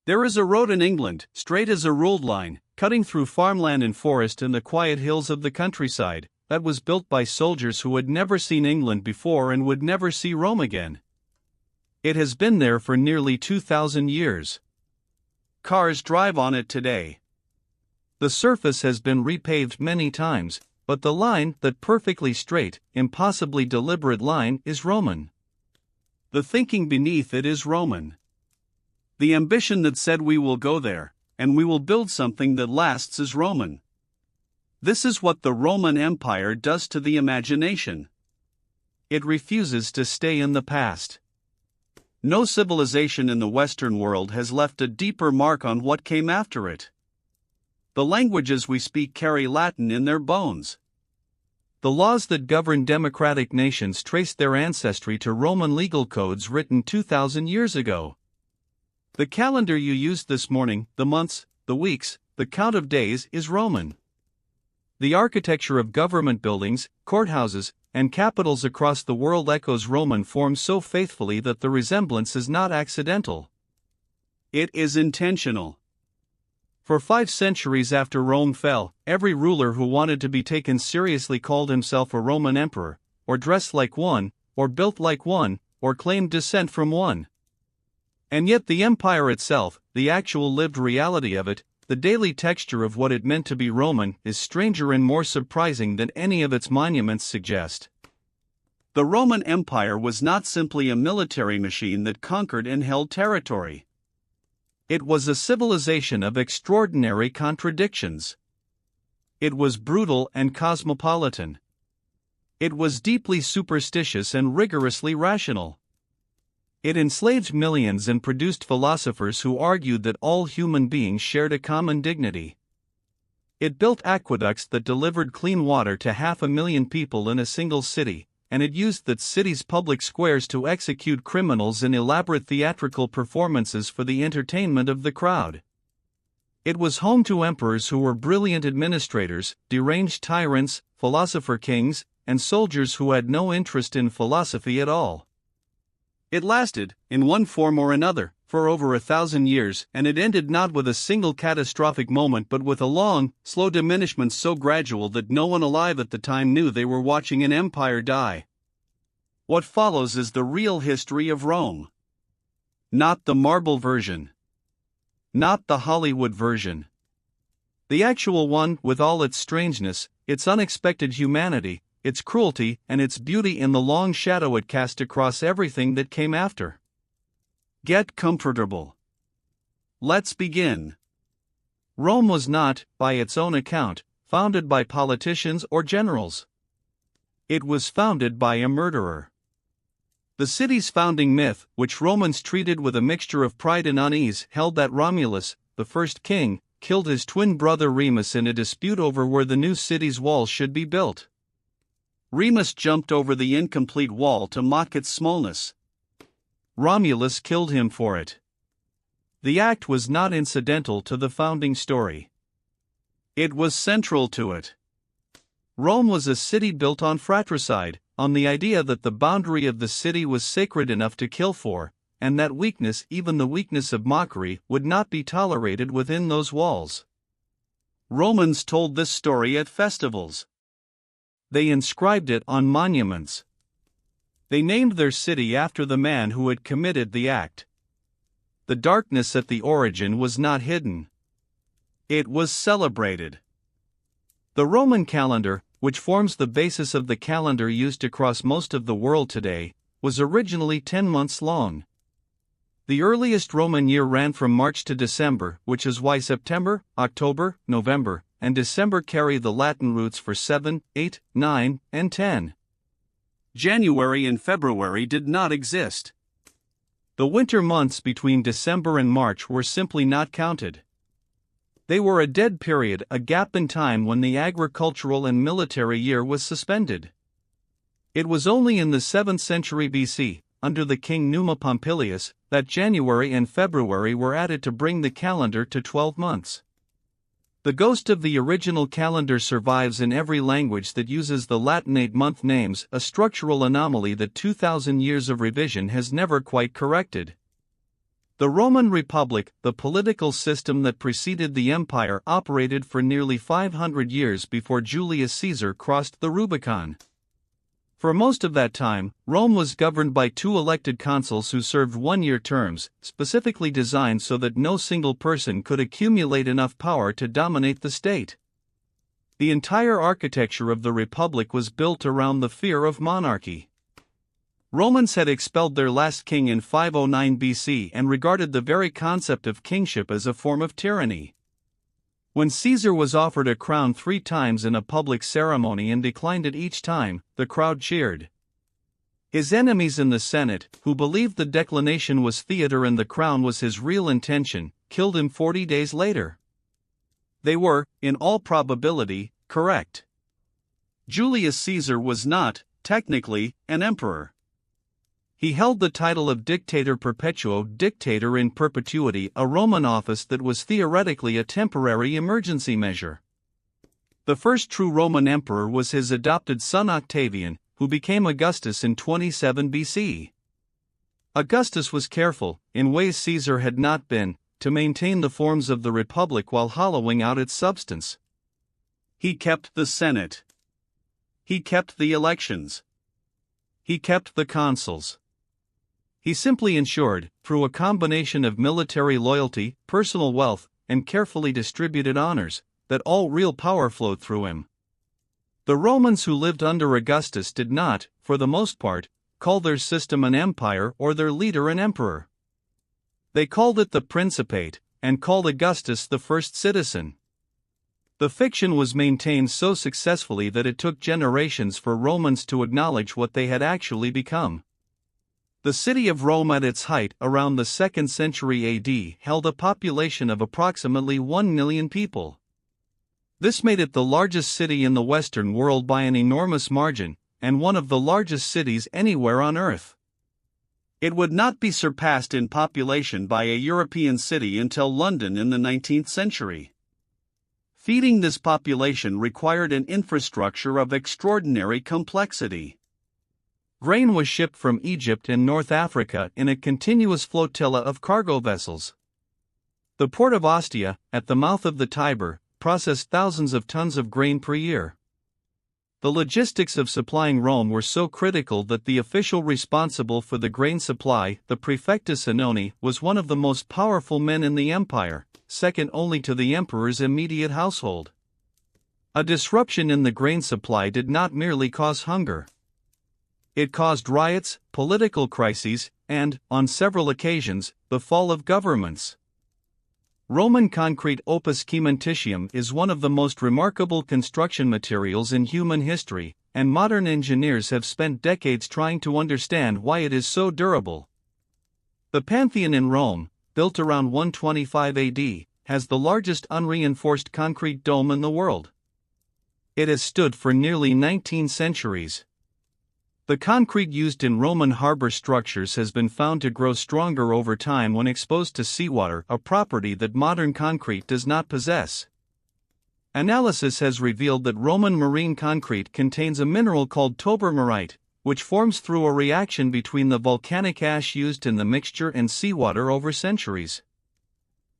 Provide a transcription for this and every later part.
There is a road in England, straight as a ruled line, cutting through farmland and forest and the quiet hills of the countryside, that was built by soldiers who had never seen England before and would never see Rome again. It has been there for nearly 2,000 years. Cars drive on it today. The surface has been repaved many times, but the line, that perfectly straight, impossibly deliberate line, is Roman. The thinking beneath it is Roman. The ambition that said we will go there, and we will build something that lasts is Roman. This is what the Roman Empire does to the imagination. It refuses to stay in the past. No civilization in the Western world has left a deeper mark on what came after it. The languages we speak carry Latin in their bones. The laws that govern democratic nations trace their ancestry to Roman legal codes written 2,000 years ago. The calendar you used this morning, the months, the weeks, the count of days is Roman. The architecture of government buildings, courthouses, and capitals across the world echoes Roman forms so faithfully that the resemblance is not accidental. It is intentional. For 5 centuries after Rome fell, every ruler who wanted to be taken seriously called himself a Roman emperor, or dressed like one, or built like one, or claimed descent from one. And yet the empire itself, the actual lived reality of it, the daily texture of what it meant to be Roman, is stranger and more surprising than any of its monuments suggest. The Roman Empire was not simply a military machine that conquered and held territory. It was a civilization of extraordinary contradictions. It was brutal and cosmopolitan. It was deeply superstitious and rigorously rational. It enslaved millions and produced philosophers who argued that all human beings shared a common dignity. It built aqueducts that delivered clean water to 500,000 people in a single city, and it used that city's public squares to execute criminals in elaborate theatrical performances for the entertainment of the crowd. It was home to emperors who were brilliant administrators, deranged tyrants, philosopher kings, and soldiers who had no interest in philosophy at all. It lasted, in one form or another, for over 1,000 years, and it ended not with a single catastrophic moment but with a long, slow diminishment so gradual that no one alive at the time knew they were watching an empire die. What follows is the real history of Rome. Not the marble version. Not the Hollywood version. The actual one, with all its strangeness, its unexpected humanity, its cruelty, and its beauty in the long shadow it cast across everything that came after. Get comfortable. Let's begin. Rome was not, by its own account, founded by politicians or generals. It was founded by a murderer. The city's founding myth, which Romans treated with a mixture of pride and unease, held that Romulus, the first king, killed his twin brother Remus in a dispute over where the new city's walls should be built. Remus jumped over the incomplete wall to mock its smallness. Romulus killed him for it. The act was not incidental to the founding story. It was central to it. Rome was a city built on fratricide, on the idea that the boundary of the city was sacred enough to kill for, and that weakness, even the weakness of mockery, would not be tolerated within those walls. Romans told this story at festivals. They inscribed it on monuments. They named their city after the man who had committed the act. The darkness at the origin was not hidden. It was celebrated. The Roman calendar, which forms the basis of the calendar used across most of the world today, was originally 10 months long. The earliest Roman year ran from March to December, which is why September, October, November, and December carry the Latin roots for 7, 8, 9, and 10. January and February did not exist. The winter months between December and March were simply not counted. They were a dead period, a gap in time when the agricultural and military year was suspended. It was only in the 7th century BC, under the king Numa Pompilius, that January and February were added to bring the calendar to 12 months. The ghost of the original calendar survives in every language that uses the Latinate month names, a structural anomaly that 2,000 years of revision has never quite corrected. The Roman Republic, the political system that preceded the empire, operated for nearly 500 years before Julius Caesar crossed the Rubicon. For most of that time, Rome was governed by two elected consuls who served one-year terms, specifically designed so that no single person could accumulate enough power to dominate the state. The entire architecture of the Republic was built around the fear of monarchy. Romans had expelled their last king in 509 BC and regarded the very concept of kingship as a form of tyranny. When Caesar was offered a crown 3 times in a public ceremony and declined it each time, the crowd cheered. His enemies in the Senate, who believed the declination was theater and the crown was his real intention, killed him 40 days later. They were, in all probability, correct. Julius Caesar was not, technically, an emperor. He held the title of Dictator Perpetuo, dictator in perpetuity, a Roman office that was theoretically a temporary emergency measure. The first true Roman emperor was his adopted son Octavian, who became Augustus in 27 BC. Augustus was careful, in ways Caesar had not been, to maintain the forms of the Republic while hollowing out its substance. He kept the Senate. He kept the elections. He kept the consuls. He simply ensured, through a combination of military loyalty, personal wealth, and carefully distributed honors, that all real power flowed through him. The Romans who lived under Augustus did not, for the most part, call their system an empire or their leader an emperor. They called it the Principate, and called Augustus the first citizen. The fiction was maintained so successfully that it took generations for Romans to acknowledge what they had actually become. The city of Rome at its height, around the 2nd century AD, held a population of approximately 1 million people. This made it the largest city in the Western world by an enormous margin, and one of the largest cities anywhere on Earth. It would not be surpassed in population by a European city until London in the 19th century. Feeding this population required an infrastructure of extraordinary complexity. Grain was shipped from Egypt and North Africa in a continuous flotilla of cargo vessels. The port of Ostia, at the mouth of the Tiber, processed thousands of tons of grain per year. The logistics of supplying Rome were so critical that the official responsible for the grain supply, the Praefectus Anoni, was one of the most powerful men in the empire, second only to the emperor's immediate household. A disruption in the grain supply did not merely cause hunger. It caused riots, political crises, and, on several occasions, the fall of governments. Roman concrete opus cementitium is one of the most remarkable construction materials in human history, and modern engineers have spent decades trying to understand why it is so durable. The Pantheon in Rome, built around 125 AD, has the largest unreinforced concrete dome in the world. It has stood for nearly 19 centuries. The concrete used in Roman harbor structures has been found to grow stronger over time when exposed to seawater, a property that modern concrete does not possess. Analysis has revealed that Roman marine concrete contains a mineral called tobermarite, which forms through a reaction between the volcanic ash used in the mixture and seawater over centuries.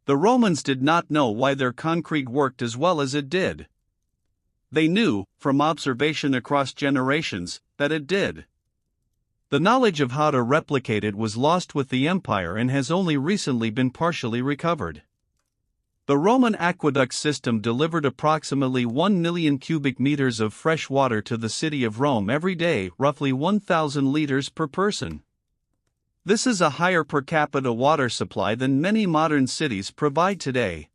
The Romans did not know why their concrete worked as well as it did. They knew, from observation across generations, that it did. The knowledge of how to replicate it was lost with the empire and has only recently been partially recovered. The Roman aqueduct system delivered approximately 1 million cubic meters of fresh water to the city of Rome every day, roughly 1,000 liters per person. This is a higher per capita water supply than many modern cities provide today.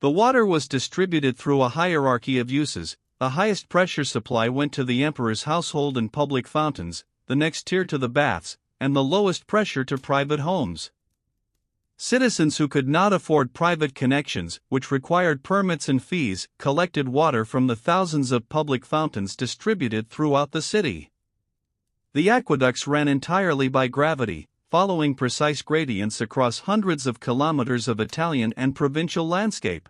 The water was distributed through a hierarchy of uses. The highest pressure supply went to the emperor's household and public fountains, the next tier to the baths, and the lowest pressure to private homes. Citizens who could not afford private connections, which required permits and fees, collected water from the thousands of public fountains distributed throughout the city. The aqueducts ran entirely by gravity, following precise gradients across hundreds of kilometers of Italian and provincial landscape.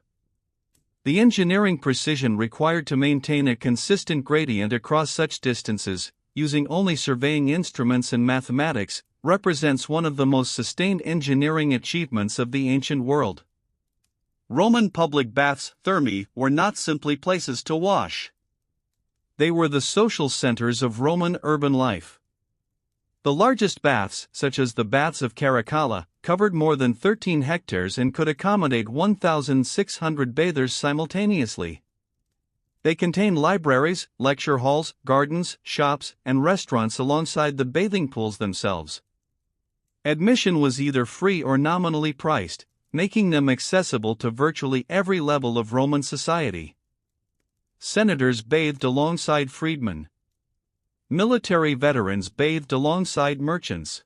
The engineering precision required to maintain a consistent gradient across such distances, using only surveying instruments and mathematics, represents one of the most sustained engineering achievements of the ancient world. Roman public baths, thermae, were not simply places to wash. They were the social centers of Roman urban life. The largest baths, such as the baths of Caracalla, covered more than 13 hectares and could accommodate 1,600 bathers simultaneously. They contained libraries, lecture halls, gardens, shops, and restaurants alongside the bathing pools themselves. Admission was either free or nominally priced, making them accessible to virtually every level of Roman society. Senators bathed alongside freedmen. Military veterans bathed alongside merchants.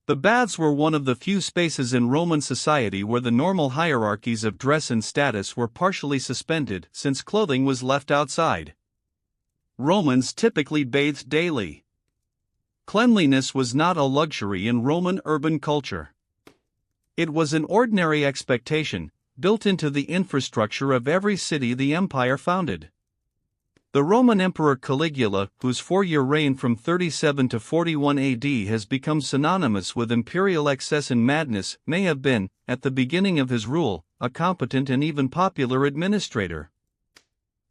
The baths were one of the few spaces in Roman society where the normal hierarchies of dress and status were partially suspended, since clothing was left outside. Romans typically bathed daily. Cleanliness was not a luxury in Roman urban culture. It was an ordinary expectation, built into the infrastructure of every city the empire founded. The Roman Emperor Caligula, whose 4-year reign from 37 to 41 AD has become synonymous with imperial excess and madness, may have been, at the beginning of his rule, a competent and even popular administrator.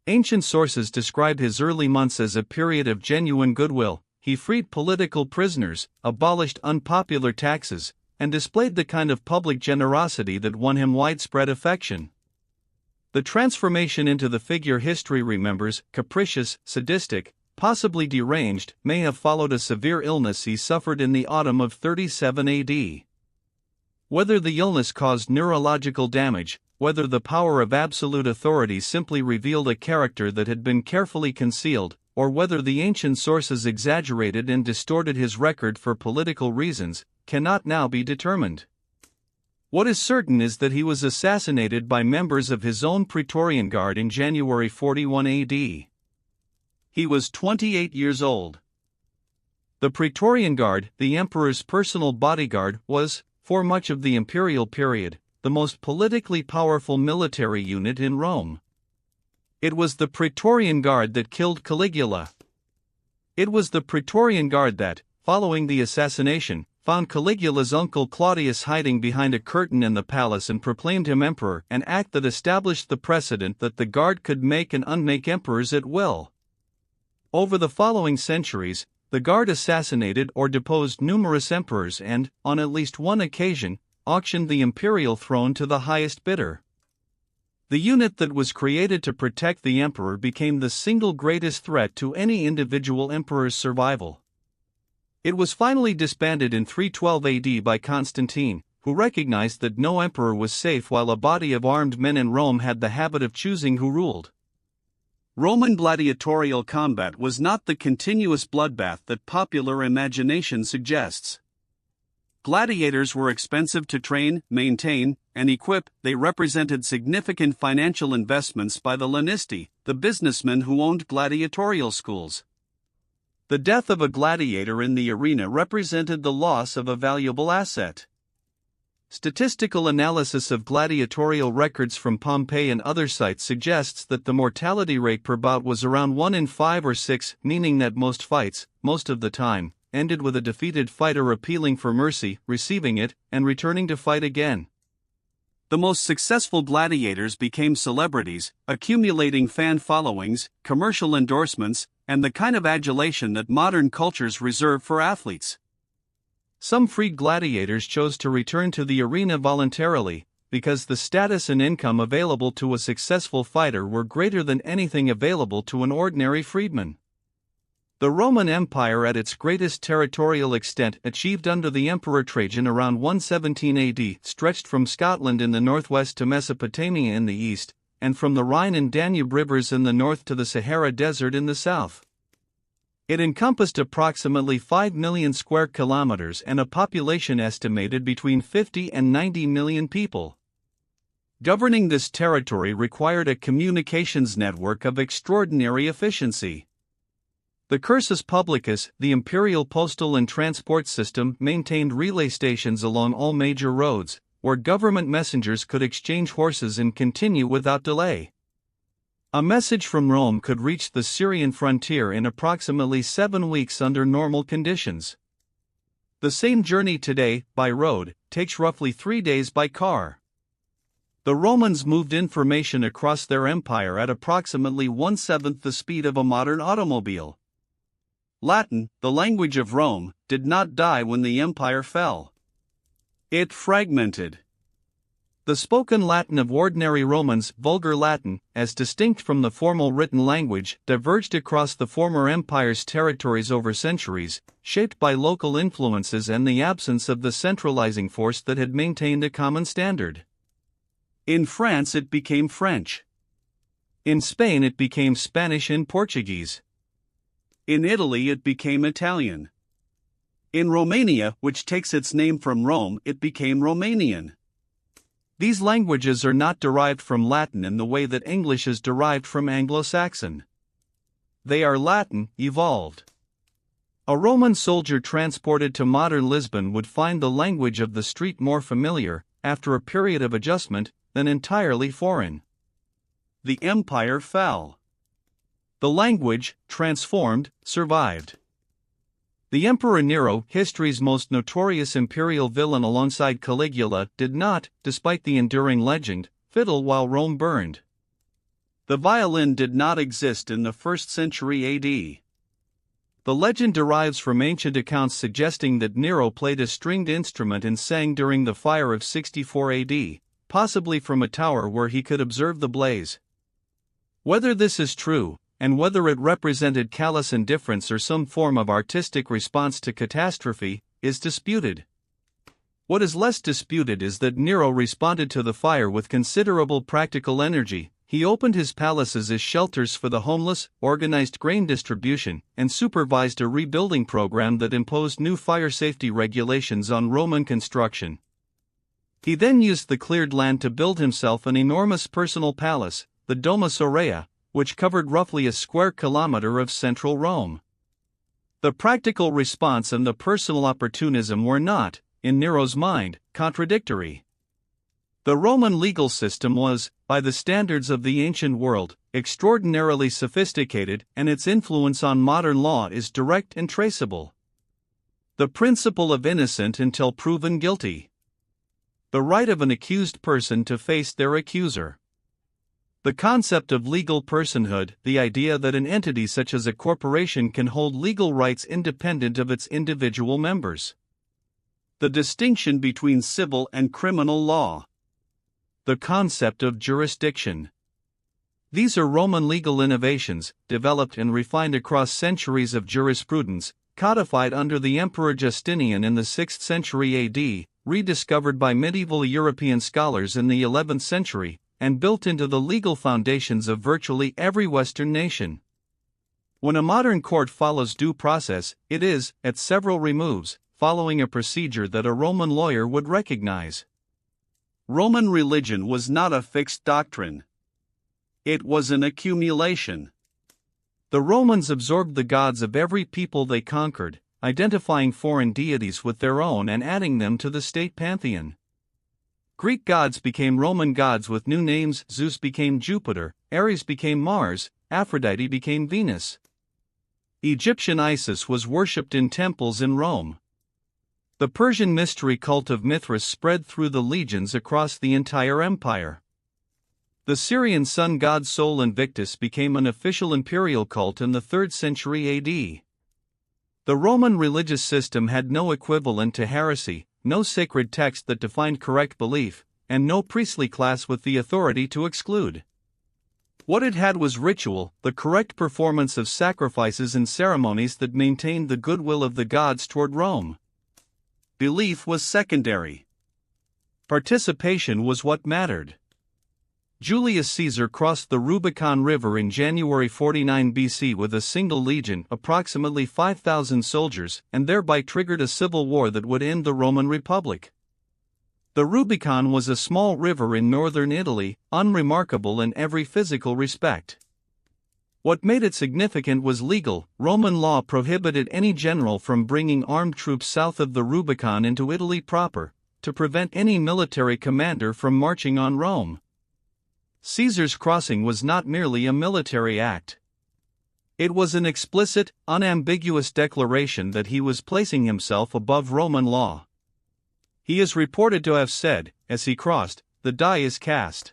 Ancient sources describe his early months as a period of genuine goodwill. He freed political prisoners, abolished unpopular taxes, and displayed the kind of public generosity that won him widespread affection. The transformation into the figure history remembers, capricious, sadistic, possibly deranged, may have followed a severe illness he suffered in the autumn of 37 AD. Whether the illness caused neurological damage, whether the power of absolute authority simply revealed a character that had been carefully concealed, or whether the ancient sources exaggerated and distorted his record for political reasons, cannot now be determined. What is certain is that he was assassinated by members of his own Praetorian Guard in January 41 AD. He was 28 years old. The Praetorian Guard, the emperor's personal bodyguard, was, for much of the imperial period, the most politically powerful military unit in Rome. It was the Praetorian Guard that killed Caligula. It was the Praetorian Guard that, following the assassination, found Caligula's uncle Claudius hiding behind a curtain in the palace and proclaimed him emperor, an act that established the precedent that the guard could make and unmake emperors at will. Over the following centuries, the guard assassinated or deposed numerous emperors and, on at least one occasion, auctioned the imperial throne to the highest bidder. The unit that was created to protect the emperor became the single greatest threat to any individual emperor's survival. It was finally disbanded in 312 AD by Constantine, who recognized that no emperor was safe while a body of armed men in Rome had the habit of choosing who ruled. Roman gladiatorial combat was not the continuous bloodbath that popular imagination suggests. Gladiators were expensive to train, maintain, and equip. They represented significant financial investments by the lanisti, the businessmen who owned gladiatorial schools. The death of a gladiator in the arena represented the loss of a valuable asset. Statistical analysis of gladiatorial records from Pompeii and other sites suggests that the mortality rate per bout was around 1 in 5 or 6, meaning that most fights, most of the time, ended with a defeated fighter appealing for mercy, receiving it, and returning to fight again. The most successful gladiators became celebrities, accumulating fan followings, commercial endorsements, and the kind of adulation that modern cultures reserve for athletes. Some freed gladiators chose to return to the arena voluntarily, because the status and income available to a successful fighter were greater than anything available to an ordinary freedman. The Roman Empire at its greatest territorial extent achieved under the Emperor Trajan around 117 AD stretched from Scotland in the northwest to Mesopotamia in the east, and from the Rhine and Danube rivers in the north to the Sahara Desert in the south. It encompassed approximately 5 million square kilometers and a population estimated between 50 and 90 million people. Governing this territory required a communications network of extraordinary efficiency. The cursus publicus, the imperial postal and transport system, maintained relay stations along all major roads, where government messengers could exchange horses and continue without delay. A message from Rome could reach the Syrian frontier in approximately 7 weeks under normal conditions. The same journey today, by road, takes roughly 3 days by car. The Romans moved information across their empire at approximately 1/7 the speed of a modern automobile. Latin, the language of Rome, did not die when the empire fell. It fragmented. The spoken Latin of ordinary Romans, vulgar Latin, as distinct from the formal written language, diverged across the former empire's territories over centuries, shaped by local influences and the absence of the centralizing force that had maintained a common standard. In France it became French. In Spain it became Spanish and Portuguese. In Italy it became Italian. In Romania, which takes its name from Rome, it became Romanian. These languages are not derived from Latin in the way that English is derived from Anglo-Saxon. They are Latin, evolved. A Roman soldier transported to modern Lisbon would find the language of the street more familiar, after a period of adjustment, than entirely foreign. The empire fell. The language, transformed, survived. The Emperor Nero, history's most notorious imperial villain alongside Caligula, did not, despite the enduring legend, fiddle while Rome burned. The violin did not exist in the 1st century AD. The legend derives from ancient accounts suggesting that Nero played a stringed instrument and sang during the fire of 64 AD, possibly from a tower where he could observe the blaze. Whether this is true, and whether it represented callous indifference or some form of artistic response to catastrophe, is disputed. What is less disputed is that Nero responded to the fire with considerable practical energy. He opened his palaces as shelters for the homeless, organized grain distribution, and supervised a rebuilding program that imposed new fire safety regulations on Roman construction. He then used the cleared land to build himself an enormous personal palace, the Domus Aurea, which covered roughly a square kilometer of central Rome. The practical response and the personal opportunism were not, in Nero's mind, contradictory. The Roman legal system was, by the standards of the ancient world, extraordinarily sophisticated, and its influence on modern law is direct and traceable. The principle of innocent until proven guilty. The right of an accused person to face their accuser. The concept of legal personhood, the idea that an entity such as a corporation can hold legal rights independent of its individual members. The distinction between civil and criminal law. The concept of jurisdiction. These are Roman legal innovations, developed and refined across centuries of jurisprudence, codified under the Emperor Justinian in the 6th century AD, rediscovered by medieval European scholars in the 11th century, and built into the legal foundations of virtually every Western nation. When a modern court follows due process, it is, at several removes, following a procedure that a Roman lawyer would recognize. Roman religion was not a fixed doctrine. It was an accumulation. The Romans absorbed the gods of every people they conquered, identifying foreign deities with their own and adding them to the state pantheon. Greek gods became Roman gods with new names. Zeus became Jupiter, Ares became Mars, Aphrodite became Venus. Egyptian Isis was worshipped in temples in Rome. The Persian mystery cult of Mithras spread through the legions across the entire empire. The Syrian sun god Sol Invictus became an official imperial cult in the 3rd century AD. The Roman religious system had no equivalent to heresy, no sacred text that defined correct belief, and no priestly class with the authority to exclude. What it had was ritual, the correct performance of sacrifices and ceremonies that maintained the goodwill of the gods toward Rome. Belief was secondary. Participation was what mattered. Julius Caesar crossed the Rubicon River in January 49 BC with a single legion, approximately 5,000 soldiers, and thereby triggered a civil war that would end the Roman Republic. The Rubicon was a small river in northern Italy, unremarkable in every physical respect. What made it significant was legal. Roman law prohibited any general from bringing armed troops south of the Rubicon into Italy proper, to prevent any military commander from marching on Rome. Caesar's crossing was not merely a military act. It was an explicit, unambiguous declaration that he was placing himself above Roman law. He is reported to have said, as he crossed, "The die is cast."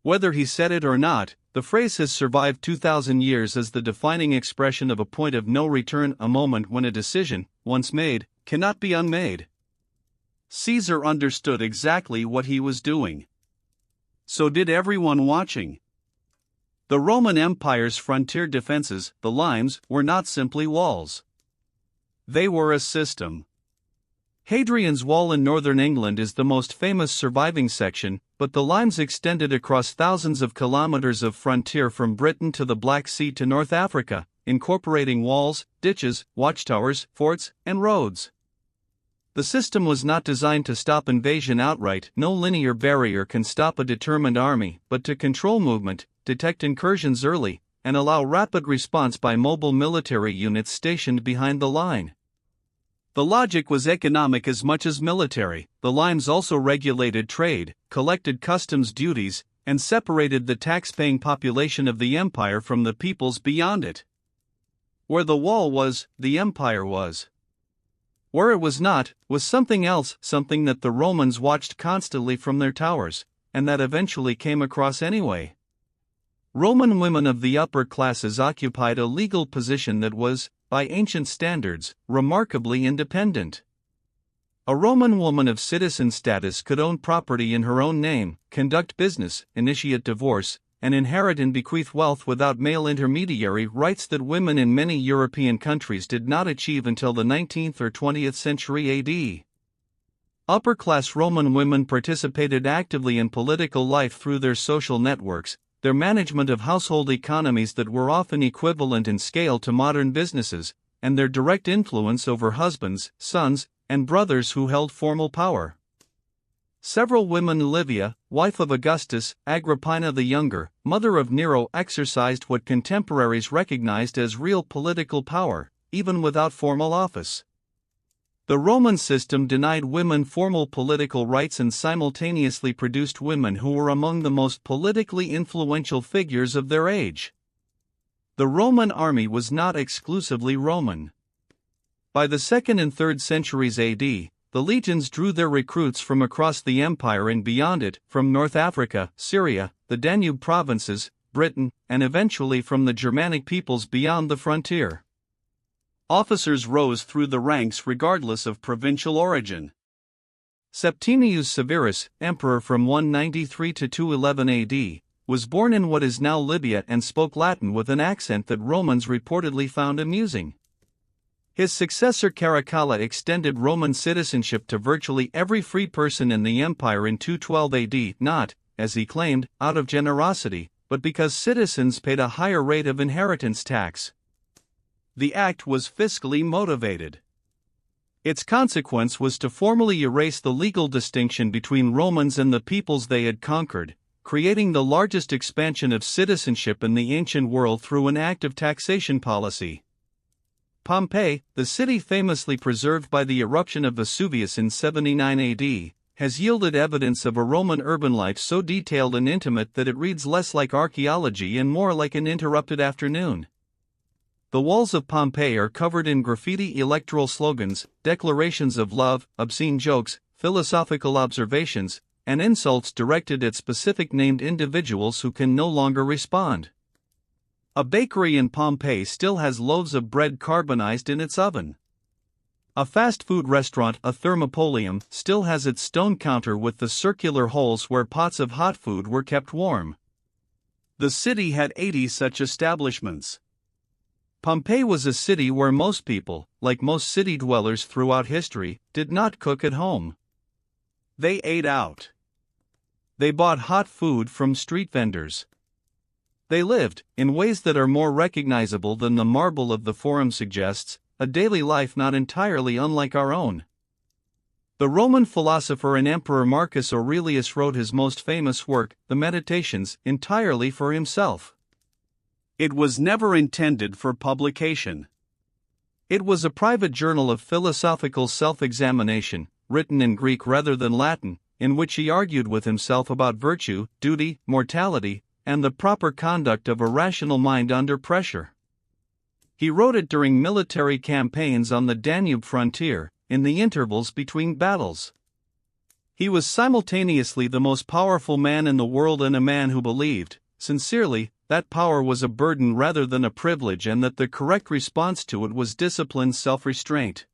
Whether he said it or not, the phrase has survived 2,000 years as the defining expression of a point of no return, a moment when a decision, once made, cannot be unmade. Caesar understood exactly what he was doing. So did everyone watching. The Roman Empire's frontier defenses, the limes, were not simply walls. They were a system. Hadrian's Wall in northern England is the most famous surviving section, but the limes extended across thousands of kilometers of frontier from Britain to the Black Sea to North Africa, incorporating walls, ditches, watchtowers, forts, and roads. The system was not designed to stop invasion outright. No linear barrier can stop a determined army, but to control movement, detect incursions early, and allow rapid response by mobile military units stationed behind the line. The logic was economic as much as military. The limes also regulated trade, collected customs duties, and separated the tax-paying population of the empire from the peoples beyond it. Where the wall was, the empire was. Where it was not, was something else, something that the Romans watched constantly from their towers, and that eventually came across anyway. Roman women of the upper classes occupied a legal position that was, by ancient standards, remarkably independent. A Roman woman of citizen status could own property in her own name, conduct business, initiate divorce, and inherit and bequeath wealth without male intermediary, rights that women in many European countries did not achieve until the 19th or 20th century AD. Upper-class Roman women participated actively in political life through their social networks, their management of household economies that were often equivalent in scale to modern businesses, and their direct influence over husbands, sons, and brothers who held formal power. Several women, Livia, wife of Augustus, Agrippina the Younger, mother of Nero, exercised what contemporaries recognized as real political power, even without formal office. The Roman system denied women formal political rights and simultaneously produced women who were among the most politically influential figures of their age. The Roman army was not exclusively Roman. By the 2nd and 3rd centuries AD, the legions drew their recruits from across the empire and beyond it, from North Africa, Syria, the Danube provinces, Britain, and eventually from the Germanic peoples beyond the frontier. Officers rose through the ranks regardless of provincial origin. Septimius Severus, emperor from 193 to 211 AD, was born in what is now Libya and spoke Latin with an accent that Romans reportedly found amusing. His successor Caracalla extended Roman citizenship to virtually every free person in the empire in 212 AD, not, as he claimed, out of generosity, but because citizens paid a higher rate of inheritance tax. The act was fiscally motivated. Its consequence was to formally erase the legal distinction between Romans and the peoples they had conquered, creating the largest expansion of citizenship in the ancient world through an active taxation policy. Pompeii, the city famously preserved by the eruption of Vesuvius in 79 AD, has yielded evidence of a Roman urban life so detailed and intimate that it reads less like archaeology and more like an interrupted afternoon. The walls of Pompeii are covered in graffiti, electoral slogans, declarations of love, obscene jokes, philosophical observations, and insults directed at specific named individuals who can no longer respond. A bakery in Pompeii still has loaves of bread carbonized in its oven. A fast food restaurant, a thermopolium, still has its stone counter with the circular holes where pots of hot food were kept warm. The city had 80 such establishments. Pompeii was a city where most people, like most city dwellers throughout history, did not cook at home. They ate out. They bought hot food from street vendors. They lived, in ways that are more recognizable than the marble of the Forum suggests, a daily life not entirely unlike our own. The Roman philosopher and emperor Marcus Aurelius wrote his most famous work, the Meditations, entirely for himself. It was never intended for publication. It was a private journal of philosophical self-examination, written in Greek rather than Latin, in which he argued with himself about virtue, duty, mortality, and the proper conduct of a rational mind under pressure. He wrote it during military campaigns on the Danube frontier, in the intervals between battles. He was simultaneously the most powerful man in the world and a man who believed, sincerely, that power was a burden rather than a privilege and that the correct response to it was disciplined self-restraint.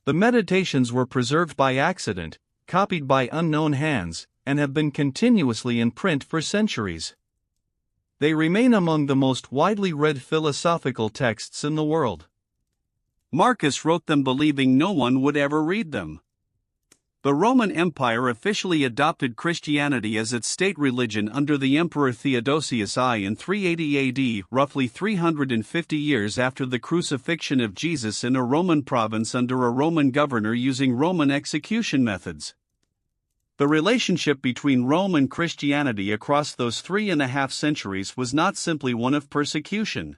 The Meditations were preserved by accident, copied by unknown hands, and have been continuously in print for centuries. They remain among the most widely read philosophical texts in the world. Marcus wrote them believing no one would ever read them. The Roman Empire officially adopted Christianity as its state religion under the Emperor Theodosius I in 380 AD, roughly 350 years after the crucifixion of Jesus in a Roman province under a Roman governor using Roman execution methods. The relationship between Rome and Christianity across those 3.5 centuries was not simply one of persecution.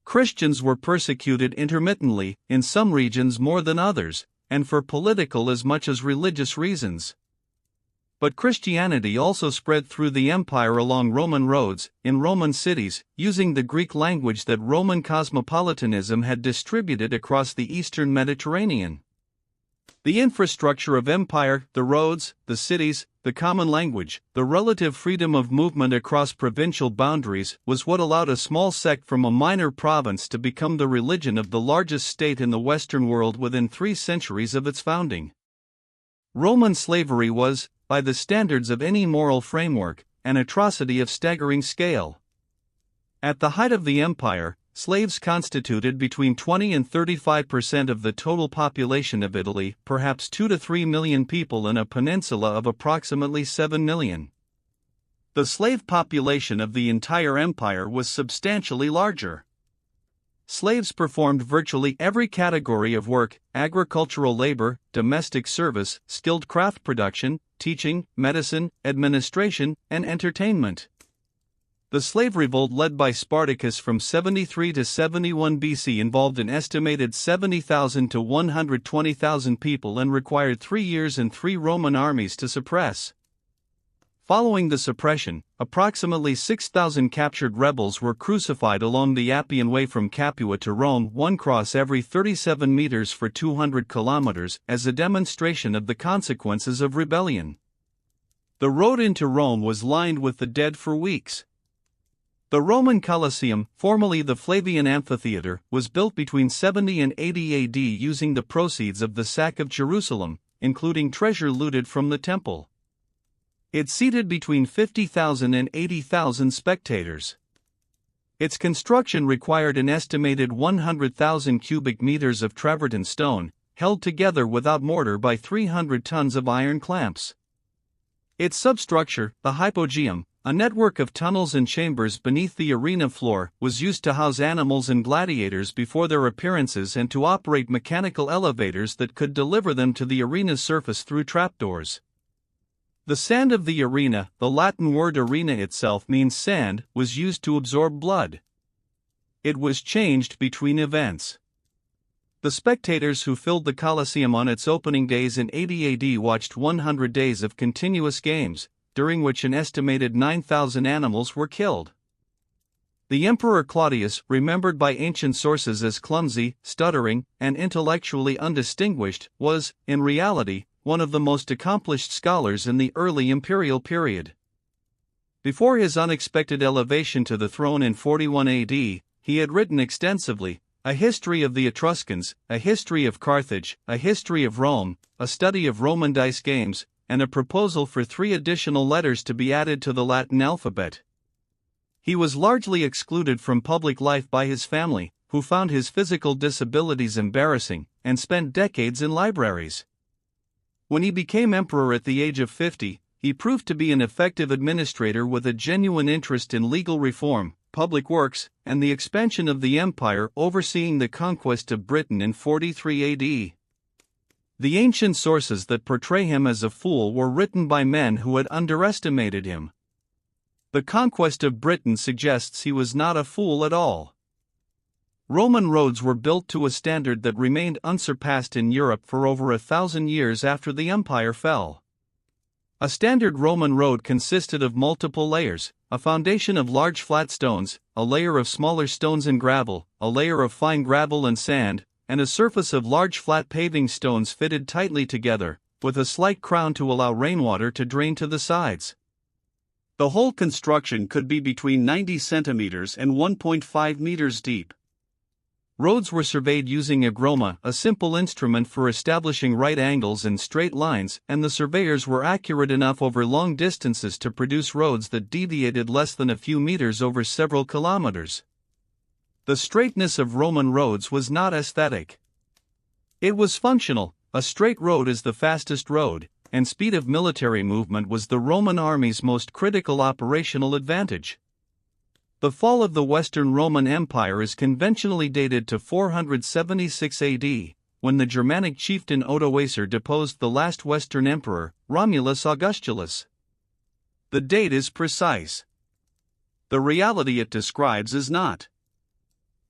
Christians were persecuted intermittently, in some regions more than others, and for political as much as religious reasons. But Christianity also spread through the empire along Roman roads, in Roman cities, using the Greek language that Roman cosmopolitanism had distributed across the eastern Mediterranean. The infrastructure of empire, the roads, the cities, the common language, the relative freedom of movement across provincial boundaries was what allowed a small sect from a minor province to become the religion of the largest state in the Western world within 3 centuries of its founding. Roman slavery was, by the standards of any moral framework, an atrocity of staggering scale. At the height of the empire, slaves constituted between 20 and 35% of the total population of Italy, perhaps 2 to 3 million people in a peninsula of approximately 7 million. The slave population of the entire empire was substantially larger. Slaves performed virtually every category of work: agricultural labor, domestic service, skilled craft production, teaching, medicine, administration, and entertainment. The slave revolt led by Spartacus from 73 to 71 BC involved an estimated 70,000 to 120,000 people and required 3 years and 3 Roman armies to suppress. Following the suppression, approximately 6,000 captured rebels were crucified along the Appian Way from Capua to Rome, 1 cross every 37 meters for 200 kilometers, as a demonstration of the consequences of rebellion. The road into Rome was lined with the dead for weeks. The Roman Colosseum, formerly the Flavian Amphitheater, was built between 70 and 80 AD using the proceeds of the sack of Jerusalem, including treasure looted from the temple. It seated between 50,000 and 80,000 spectators. Its construction required an estimated 100,000 cubic meters of travertine stone, held together without mortar by 300 tons of iron clamps. Its substructure, the hypogeum, a network of tunnels and chambers beneath the arena floor, was used to house animals and gladiators before their appearances and to operate mechanical elevators that could deliver them to the arena's surface through trapdoors. The sand of the arena, the Latin word arena itself means sand, was used to absorb blood. It was changed between events. The spectators who filled the Colosseum on its opening days in 80 AD watched 100 days of continuous games, during which an estimated 9,000 animals were killed. The Emperor Claudius, remembered by ancient sources as clumsy, stuttering, and intellectually undistinguished, was, in reality, one of the most accomplished scholars in the early imperial period. Before his unexpected elevation to the throne in 41 AD, he had written extensively: A History of the Etruscans, A History of Carthage, A History of Rome, A Study of Roman Dice Games, and a proposal for 3 additional letters to be added to the Latin alphabet. He was largely excluded from public life by his family, who found his physical disabilities embarrassing, and spent decades in libraries. When he became emperor at the age of 50, he proved to be an effective administrator with a genuine interest in legal reform, public works, and the expansion of the empire, overseeing the conquest of Britain in 43 AD. The ancient sources that portray him as a fool were written by men who had underestimated him. The conquest of Britain suggests he was not a fool at all. Roman roads were built to a standard that remained unsurpassed in Europe for over 1,000 years after the empire fell. A standard Roman road consisted of multiple layers: a foundation of large flat stones, a layer of smaller stones and gravel, a layer of fine gravel and sand, and a surface of large flat paving stones fitted tightly together, with a slight crown to allow rainwater to drain to the sides. The whole construction could be between 90 centimeters and 1.5 meters deep. Roads were surveyed using a groma, a simple instrument for establishing right angles and straight lines, and the surveyors were accurate enough over long distances to produce roads that deviated less than a few meters over several kilometers. The straightness of Roman roads was not aesthetic. It was functional. A straight road is the fastest road, and speed of military movement was the Roman army's most critical operational advantage. The fall of the Western Roman Empire is conventionally dated to 476 AD, when the Germanic chieftain Odoacer deposed the last Western emperor, Romulus Augustulus. The date is precise. The reality it describes is not.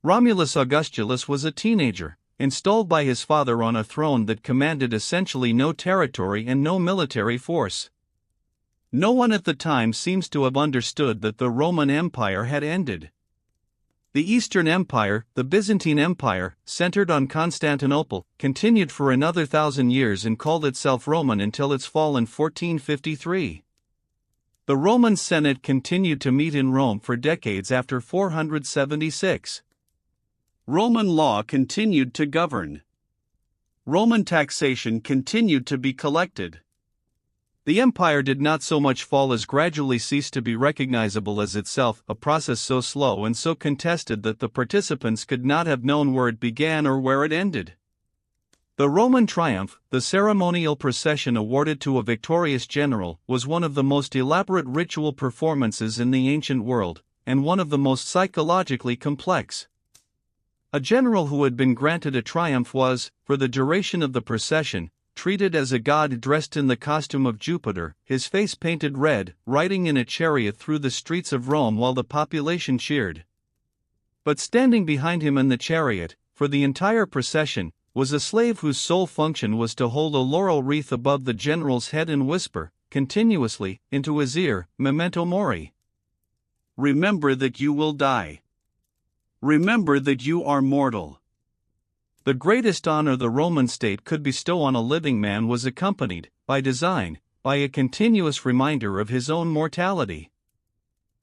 Romulus Augustulus was a teenager, installed by his father on a throne that commanded essentially no territory and no military force. No one at the time seems to have understood that the Roman Empire had ended. The Eastern Empire, the Byzantine Empire, centered on Constantinople, continued for another 1,000 years and called itself Roman until its fall in 1453. The Roman Senate continued to meet in Rome for decades after 476. Roman law continued to govern. Roman taxation continued to be collected. The empire did not so much fall as gradually cease to be recognizable as itself, a process so slow and so contested that the participants could not have known where it began or where it ended. The Roman triumph, the ceremonial procession awarded to a victorious general, was one of the most elaborate ritual performances in the ancient world, and one of the most psychologically complex. A general who had been granted a triumph was, for the duration of the procession, treated as a god dressed in the costume of Jupiter, his face painted red, riding in a chariot through the streets of Rome while the population cheered. But standing behind him in the chariot, for the entire procession, was a slave whose sole function was to hold a laurel wreath above the general's head and whisper, continuously, into his ear, "Memento mori." Remember that you will die. Remember that you are mortal. The greatest honor the Roman state could bestow on a living man was accompanied, by design, by a continuous reminder of his own mortality.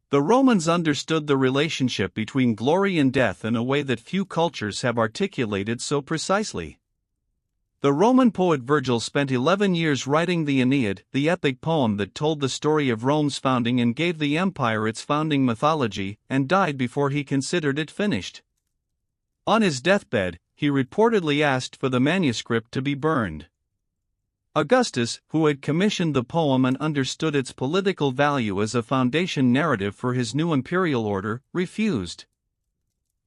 The Romans understood the relationship between glory and death in a way that few cultures have articulated so precisely. The Roman poet Virgil spent 11 years writing the Aeneid, the epic poem that told the story of Rome's founding and gave the empire its founding mythology, and died before he considered it finished. On his deathbed, he reportedly asked for the manuscript to be burned. Augustus, who had commissioned the poem and understood its political value as a foundation narrative for his new imperial order, refused.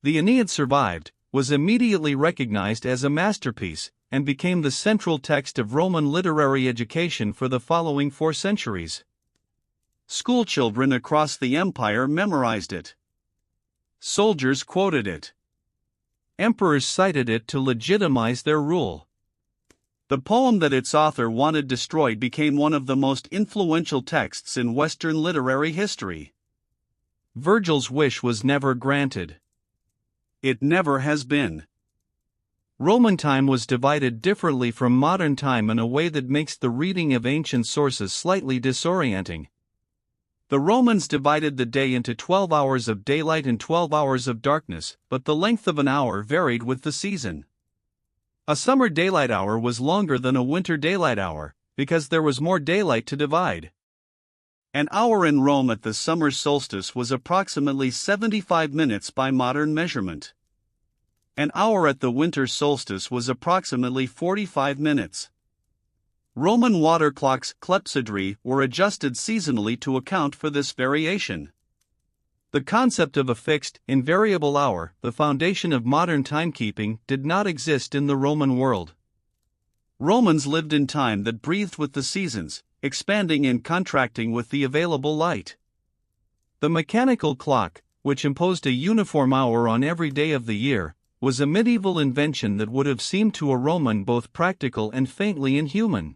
The Aeneid survived, was immediately recognized as a masterpiece, and became the central text of Roman literary education for the following 4 centuries. Schoolchildren across the empire memorized it. Soldiers quoted it. Emperors cited it to legitimize their rule. The poem that its author wanted destroyed became one of the most influential texts in Western literary history. Virgil's wish was never granted. It never has been. Roman time was divided differently from modern time in a way that makes the reading of ancient sources slightly disorienting. The Romans divided the day into 12 hours of daylight and 12 hours of darkness, but the length of an hour varied with the season. A summer daylight hour was longer than a winter daylight hour, because there was more daylight to divide. An hour in Rome at the summer solstice was approximately 75 minutes by modern measurement. An hour at the winter solstice was approximately 45 minutes. Roman water clocks, clepsydry, were adjusted seasonally to account for this variation. The concept of a fixed, invariable hour, the foundation of modern timekeeping, did not exist in the Roman world. Romans lived in time that breathed with the seasons, expanding and contracting with the available light. The mechanical clock, which imposed a uniform hour on every day of the year, was a medieval invention that would have seemed to a Roman both practical and faintly inhuman.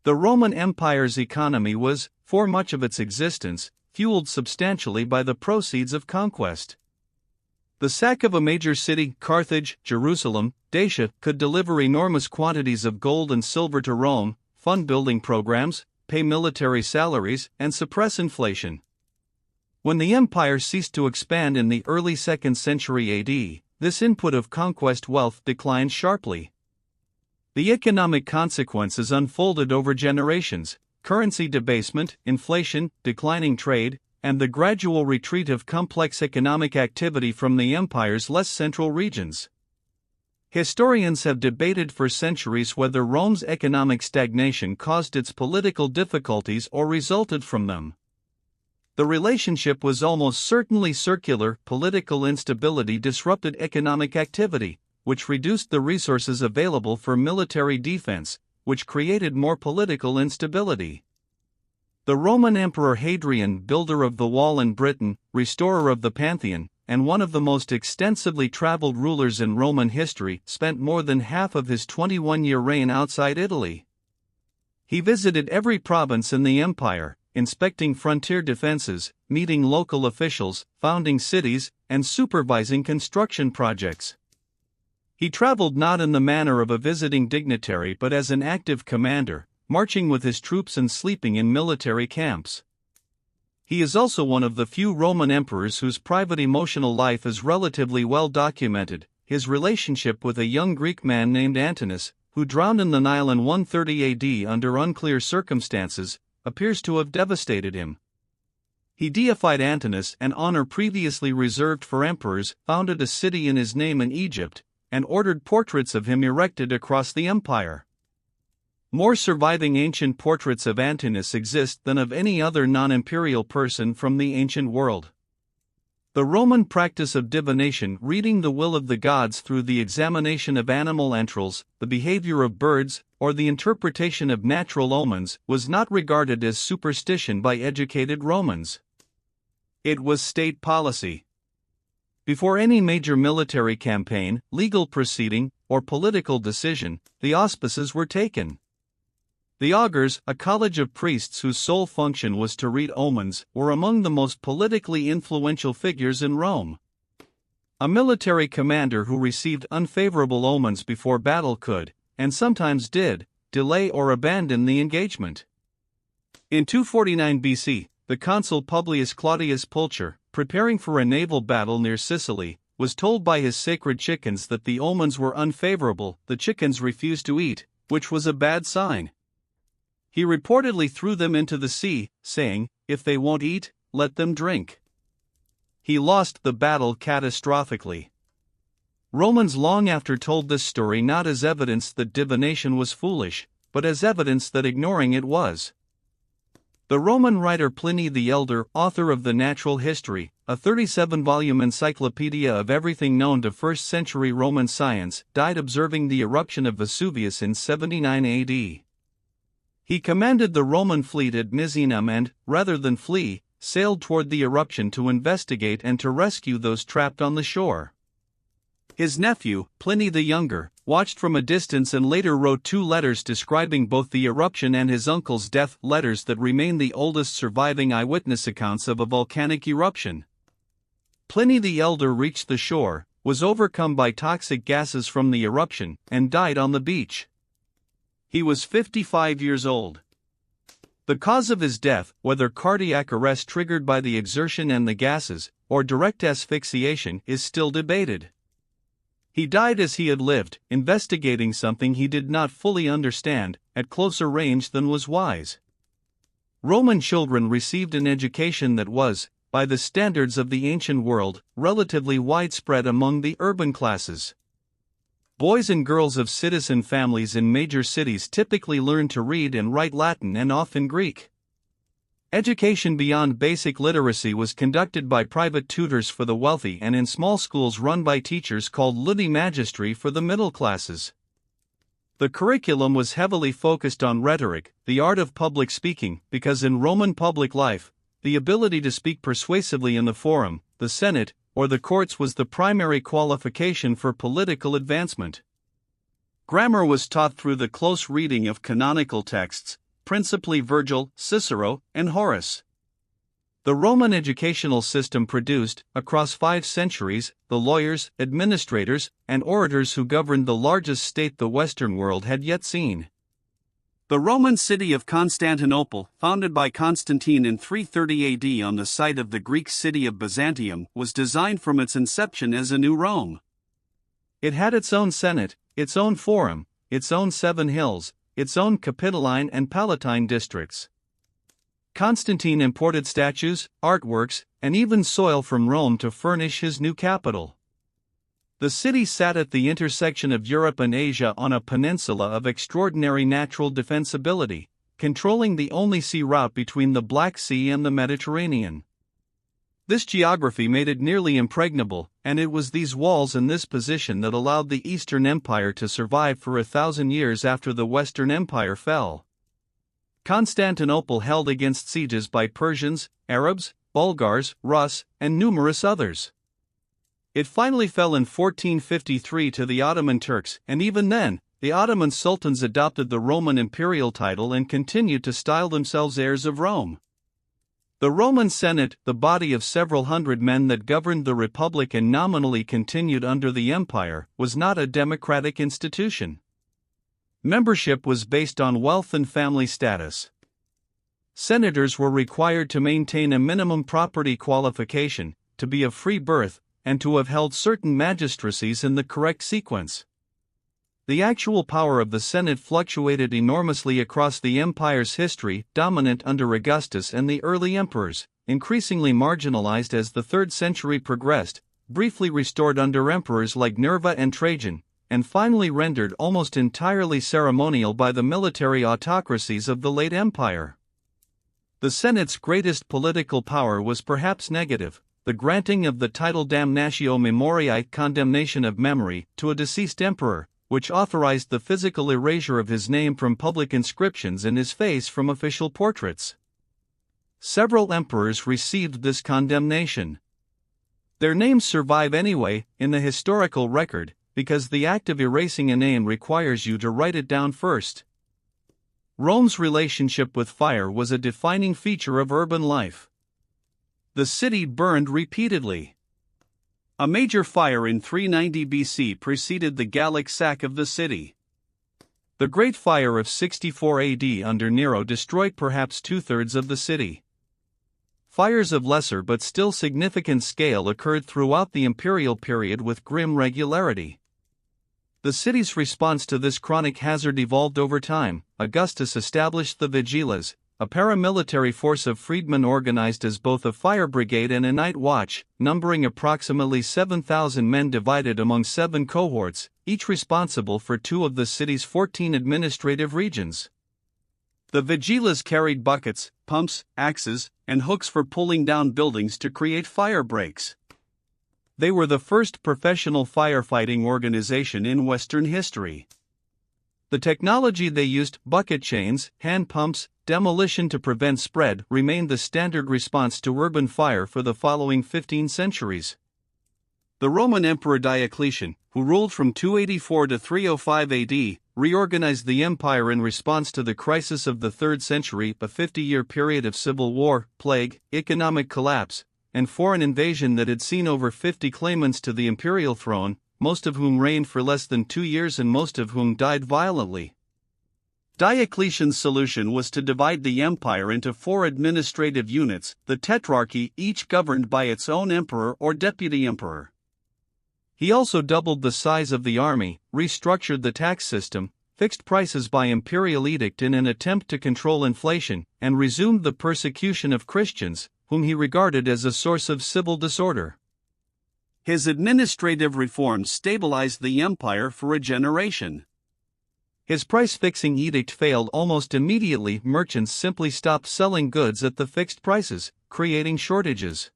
The Roman Empire's economy was, for much of its existence, fueled substantially by the proceeds of conquest. The sack of a major city, Carthage, Jerusalem, Dacia, could deliver enormous quantities of gold and silver to Rome, fund building programs, pay military salaries, and suppress inflation. When the empire ceased to expand in the early 2nd century AD, this input of conquest wealth declined sharply. The economic consequences unfolded over generations: currency debasement, inflation, declining trade, and the gradual retreat of complex economic activity from the empire's less central regions. Historians have debated for centuries whether Rome's economic stagnation caused its political difficulties or resulted from them. The relationship was almost certainly circular. Political instability disrupted economic activity, which reduced the resources available for military defense, which created more political instability. The Roman Emperor Hadrian, builder of the wall in Britain, restorer of the Pantheon, and one of the most extensively traveled rulers in Roman history, spent more than half of his 21-year reign outside Italy. He visited every province in the empire, inspecting frontier defenses, meeting local officials, founding cities, and supervising construction projects. He traveled not in the manner of a visiting dignitary but as an active commander, marching with his troops and sleeping in military camps. He is also one of the few Roman emperors whose private emotional life is relatively well documented. His relationship with a young Greek man named Antinous, who drowned in the Nile in 130 AD under unclear circumstances, appears to have devastated him. He deified Antinous, an honor previously reserved for emperors, founded a city in his name in Egypt, and ordered portraits of him erected across the empire. More surviving ancient portraits of Antinous exist than of any other non-imperial person from the ancient world. The Roman practice of divination, reading the will of the gods through the examination of animal entrails, the behavior of birds, or the interpretation of natural omens, was not regarded as superstition by educated Romans. It was state policy. Before any major military campaign, legal proceeding, or political decision, the auspices were taken. The augurs, a college of priests whose sole function was to read omens, were among the most politically influential figures in Rome. A military commander who received unfavorable omens before battle could, and sometimes did, delay or abandon the engagement. In 249 BC, the consul Publius Claudius Pulcher, preparing for a naval battle near Sicily, was told by his sacred chickens that the omens were unfavorable. The chickens refused to eat, which was a bad sign. He reportedly threw them into the sea, saying, "If they won't eat, let them drink." He lost the battle catastrophically. Romans long after told this story not as evidence that divination was foolish, but as evidence that ignoring it was. The Roman writer Pliny the Elder, author of the Natural History, a 37-volume encyclopedia of everything known to first-century Roman science, died observing the eruption of Vesuvius in 79 AD. He commanded the Roman fleet at Misenum and, rather than flee, sailed toward the eruption to investigate and to rescue those trapped on the shore. His nephew, Pliny the Younger, watched from a distance and later wrote 2 letters describing both the eruption and his uncle's death, letters that remain the oldest surviving eyewitness accounts of a volcanic eruption. Pliny the Elder reached the shore, was overcome by toxic gases from the eruption, and died on the beach. He was 55 years old. The cause of his death, whether cardiac arrest triggered by the exertion and the gases, or direct asphyxiation, is still debated. He died as he had lived, investigating something he did not fully understand, at closer range than was wise. Roman children received an education that was, by the standards of the ancient world, relatively widespread among the urban classes. Boys and girls of citizen families in major cities typically learned to read and write Latin and often Greek. Education beyond basic literacy was conducted by private tutors for the wealthy and in small schools run by teachers called ludi magistri for the middle classes. The curriculum was heavily focused on rhetoric, the art of public speaking, because in Roman public life, the ability to speak persuasively in the forum, the Senate, or the courts was the primary qualification for political advancement. Grammar was taught through the close reading of canonical texts, principally Virgil, Cicero, and Horace. The Roman educational system produced, across 5 centuries, the lawyers, administrators, and orators who governed the largest state the Western world had yet seen. The Roman city of Constantinople, founded by Constantine in 330 AD on the site of the Greek city of Byzantium, was designed from its inception as a new Rome. It had its own senate, its own forum, its own 7 hills, its own Capitoline and Palatine districts. Constantine imported statues, artworks, and even soil from Rome to furnish his new capital. The city sat at the intersection of Europe and Asia on a peninsula of extraordinary natural defensibility, controlling the only sea route between the Black Sea and the Mediterranean. This geography made it nearly impregnable, and it was these walls and this position that allowed the Eastern Empire to survive for 1,000 years after the Western Empire fell. Constantinople held against sieges by Persians, Arabs, Bulgars, Rus, and numerous others. It finally fell in 1453 to the Ottoman Turks, and even then, the Ottoman sultans adopted the Roman imperial title and continued to style themselves heirs of Rome. The Roman Senate, the body of several hundred men that governed the Republic and nominally continued under the empire, was not a democratic institution. Membership was based on wealth and family status. Senators were required to maintain a minimum property qualification, to be of free birth, and to have held certain magistracies in the correct sequence. The actual power of the Senate fluctuated enormously across the empire's history, dominant under Augustus and the early emperors, increasingly marginalized as the 3rd century progressed, briefly restored under emperors like Nerva and Trajan, and finally rendered almost entirely ceremonial by the military autocracies of the late empire. The Senate's greatest political power was perhaps negative, the granting of the title damnatio memoriae, condemnation of memory, to a deceased emperor, which authorized the physical erasure of his name from public inscriptions and his face from official portraits. Several emperors received this condemnation. Their names survive anyway, in the historical record, because the act of erasing a name requires you to write it down first. Rome's relationship with fire was a defining feature of urban life. The city burned repeatedly. A major fire in 390 BC preceded the Gallic sack of the city. The Great Fire of 64 AD under Nero destroyed perhaps 2/3 of the city. Fires of lesser but still significant scale occurred throughout the imperial period with grim regularity. The city's response to this chronic hazard evolved over time. Augustus established the vigilas, a paramilitary force of freedmen organized as both a fire brigade and a night watch, numbering approximately 7,000 men divided among 7 cohorts, each responsible for 2 of the city's 14 administrative regions. The vigilas carried buckets, pumps, axes, and hooks for pulling down buildings to create fire breaks. They were the first professional firefighting organization in Western history. The technology they used, bucket chains, hand pumps, demolition to prevent spread, remained the standard response to urban fire for the following 15 centuries. The Roman Emperor Diocletian, who ruled from 284 to 305 AD, reorganized the empire in response to the crisis of the 3rd century, a 50-year period of civil war, plague, economic collapse, and foreign invasion that had seen over 50 claimants to the imperial throne, most of whom reigned for less than 2 years and most of whom died violently. Diocletian's solution was to divide the empire into 4 administrative units, the tetrarchy, each governed by its own emperor or deputy emperor. He also doubled the size of the army, restructured the tax system, fixed prices by imperial edict in an attempt to control inflation, and resumed the persecution of Christians, whom he regarded as a source of civil disorder. His administrative reforms stabilized the empire for a generation. His price-fixing edict failed almost immediately. Merchants simply stopped selling goods at the fixed prices, creating shortages.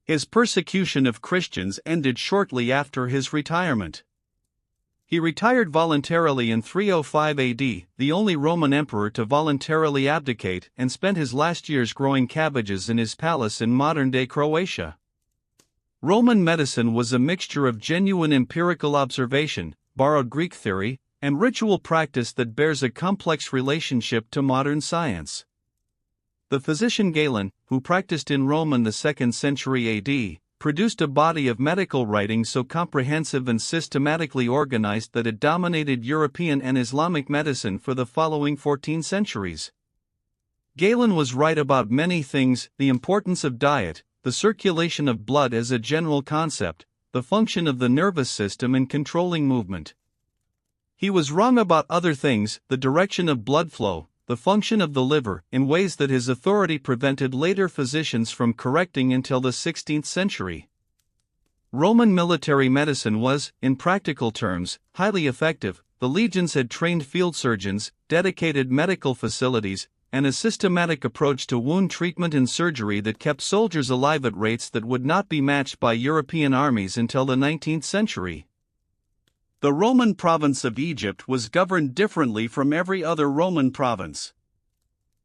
His persecution of Christians ended shortly after his retirement. He retired voluntarily in 305 AD, the only Roman emperor to voluntarily abdicate, and spent his last years growing cabbages in his palace in modern-day Croatia. Roman medicine was a mixture of genuine empirical observation, borrowed Greek theory, and ritual practice that bears a complex relationship to modern science. The physician Galen, who practiced in Rome in the 2nd century AD, produced a body of medical writing so comprehensive and systematically organized that it dominated European and Islamic medicine for the following 14 centuries. Galen was right about many things: the importance of diet, the circulation of blood as a general concept, the function of the nervous system in controlling movement. He was wrong about other things: the direction of blood flow, the function of the liver, in ways that his authority prevented later physicians from correcting until the 16th century. Roman military medicine was, in practical terms, highly effective. The legions had trained field surgeons, dedicated medical facilities, and a systematic approach to wound treatment and surgery that kept soldiers alive at rates that would not be matched by European armies until the 19th century. The Roman province of Egypt was governed differently from every other Roman province.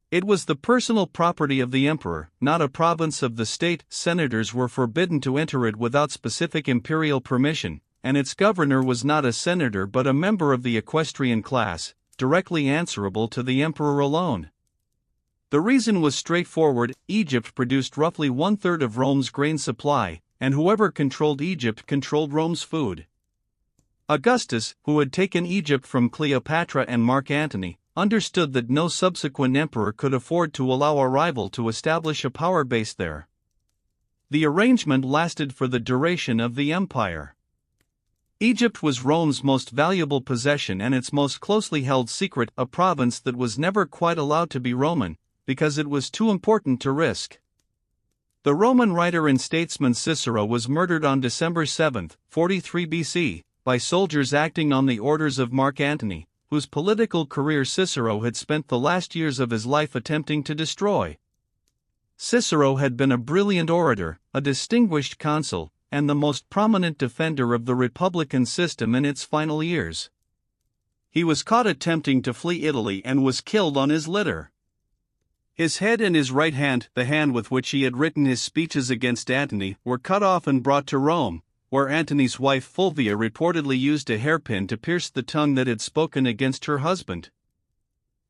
It was the personal property of the emperor, not a province of the state. Senators were forbidden to enter it without specific imperial permission, and its governor was not a senator but a member of the equestrian class, directly answerable to the emperor alone. The reason was straightforward: Egypt produced roughly 1/3 of Rome's grain supply, and whoever controlled Egypt controlled Rome's food. Augustus, who had taken Egypt from Cleopatra and Mark Antony, understood that no subsequent emperor could afford to allow a rival to establish a power base there. The arrangement lasted for the duration of the empire. Egypt was Rome's most valuable possession and its most closely held secret, a province that was never quite allowed to be Roman, because it was too important to risk. The Roman writer and statesman Cicero was murdered on December 7, 43 BC, by soldiers acting on the orders of Mark Antony, whose political career Cicero had spent the last years of his life attempting to destroy. Cicero had been a brilliant orator, a distinguished consul, and the most prominent defender of the republican system in its final years. He was caught attempting to flee Italy and was killed on his litter. His head and his right hand, the hand with which he had written his speeches against Antony, were cut off and brought to Rome, where Antony's wife Fulvia reportedly used a hairpin to pierce the tongue that had spoken against her husband.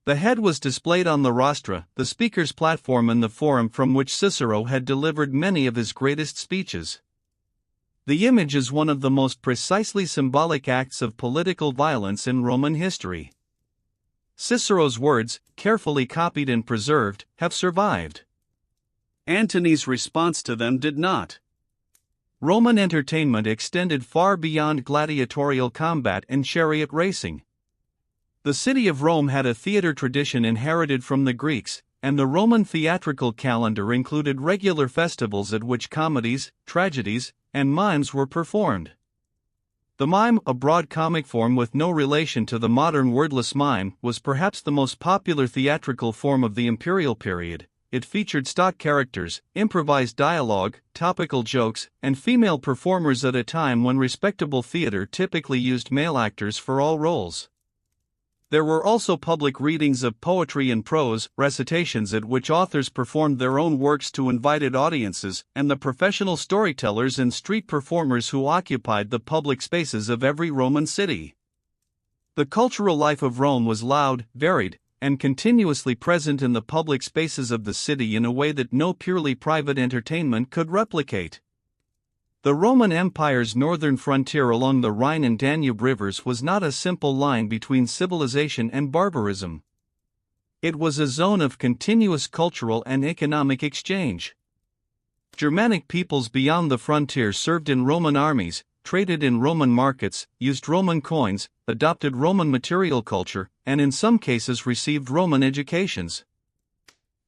The head was displayed on the rostra, the speaker's platform in the forum from which Cicero had delivered many of his greatest speeches. The image is one of the most precisely symbolic acts of political violence in Roman history. Cicero's words, carefully copied and preserved, have survived. Antony's response to them did not. Roman entertainment extended far beyond gladiatorial combat and chariot racing. The city of Rome had a theater tradition inherited from the Greeks, and the Roman theatrical calendar included regular festivals at which comedies, tragedies, and mimes were performed. The mime, a broad comic form with no relation to the modern wordless mime, was perhaps the most popular theatrical form of the imperial period. It featured stock characters, improvised dialogue, topical jokes, and female performers at a time when respectable theater typically used male actors for all roles. There were also public readings of poetry and prose, recitations at which authors performed their own works to invited audiences, and the professional storytellers and street performers who occupied the public spaces of every Roman city. The cultural life of Rome was loud, varied, and continuously present in the public spaces of the city in a way that no purely private entertainment could replicate. The Roman Empire's northern frontier along the Rhine and Danube rivers was not a simple line between civilization and barbarism. It was a zone of continuous cultural and economic exchange. Germanic peoples beyond the frontier served in Roman armies, traded in Roman markets, used Roman coins, adopted Roman material culture, and in some cases received Roman educations.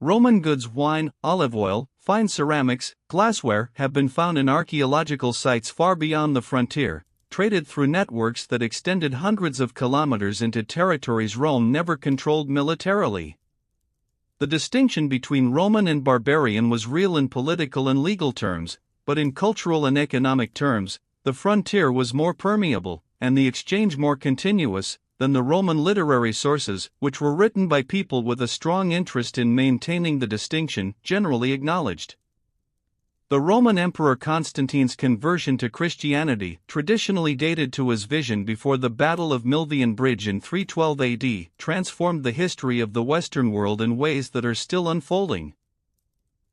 Roman goods, wine, olive oil, fine ceramics, glassware have been found in archaeological sites far beyond the frontier, traded through networks that extended hundreds of kilometers into territories Rome never controlled militarily. The distinction between Roman and barbarian was real in political and legal terms, but in cultural and economic terms, the frontier was more permeable, and the exchange more continuous, than the Roman literary sources, which were written by people with a strong interest in maintaining the distinction, generally acknowledged. The Roman Emperor Constantine's conversion to Christianity, traditionally dated to his vision before the Battle of Milvian Bridge in 312 AD, transformed the history of the Western world in ways that are still unfolding.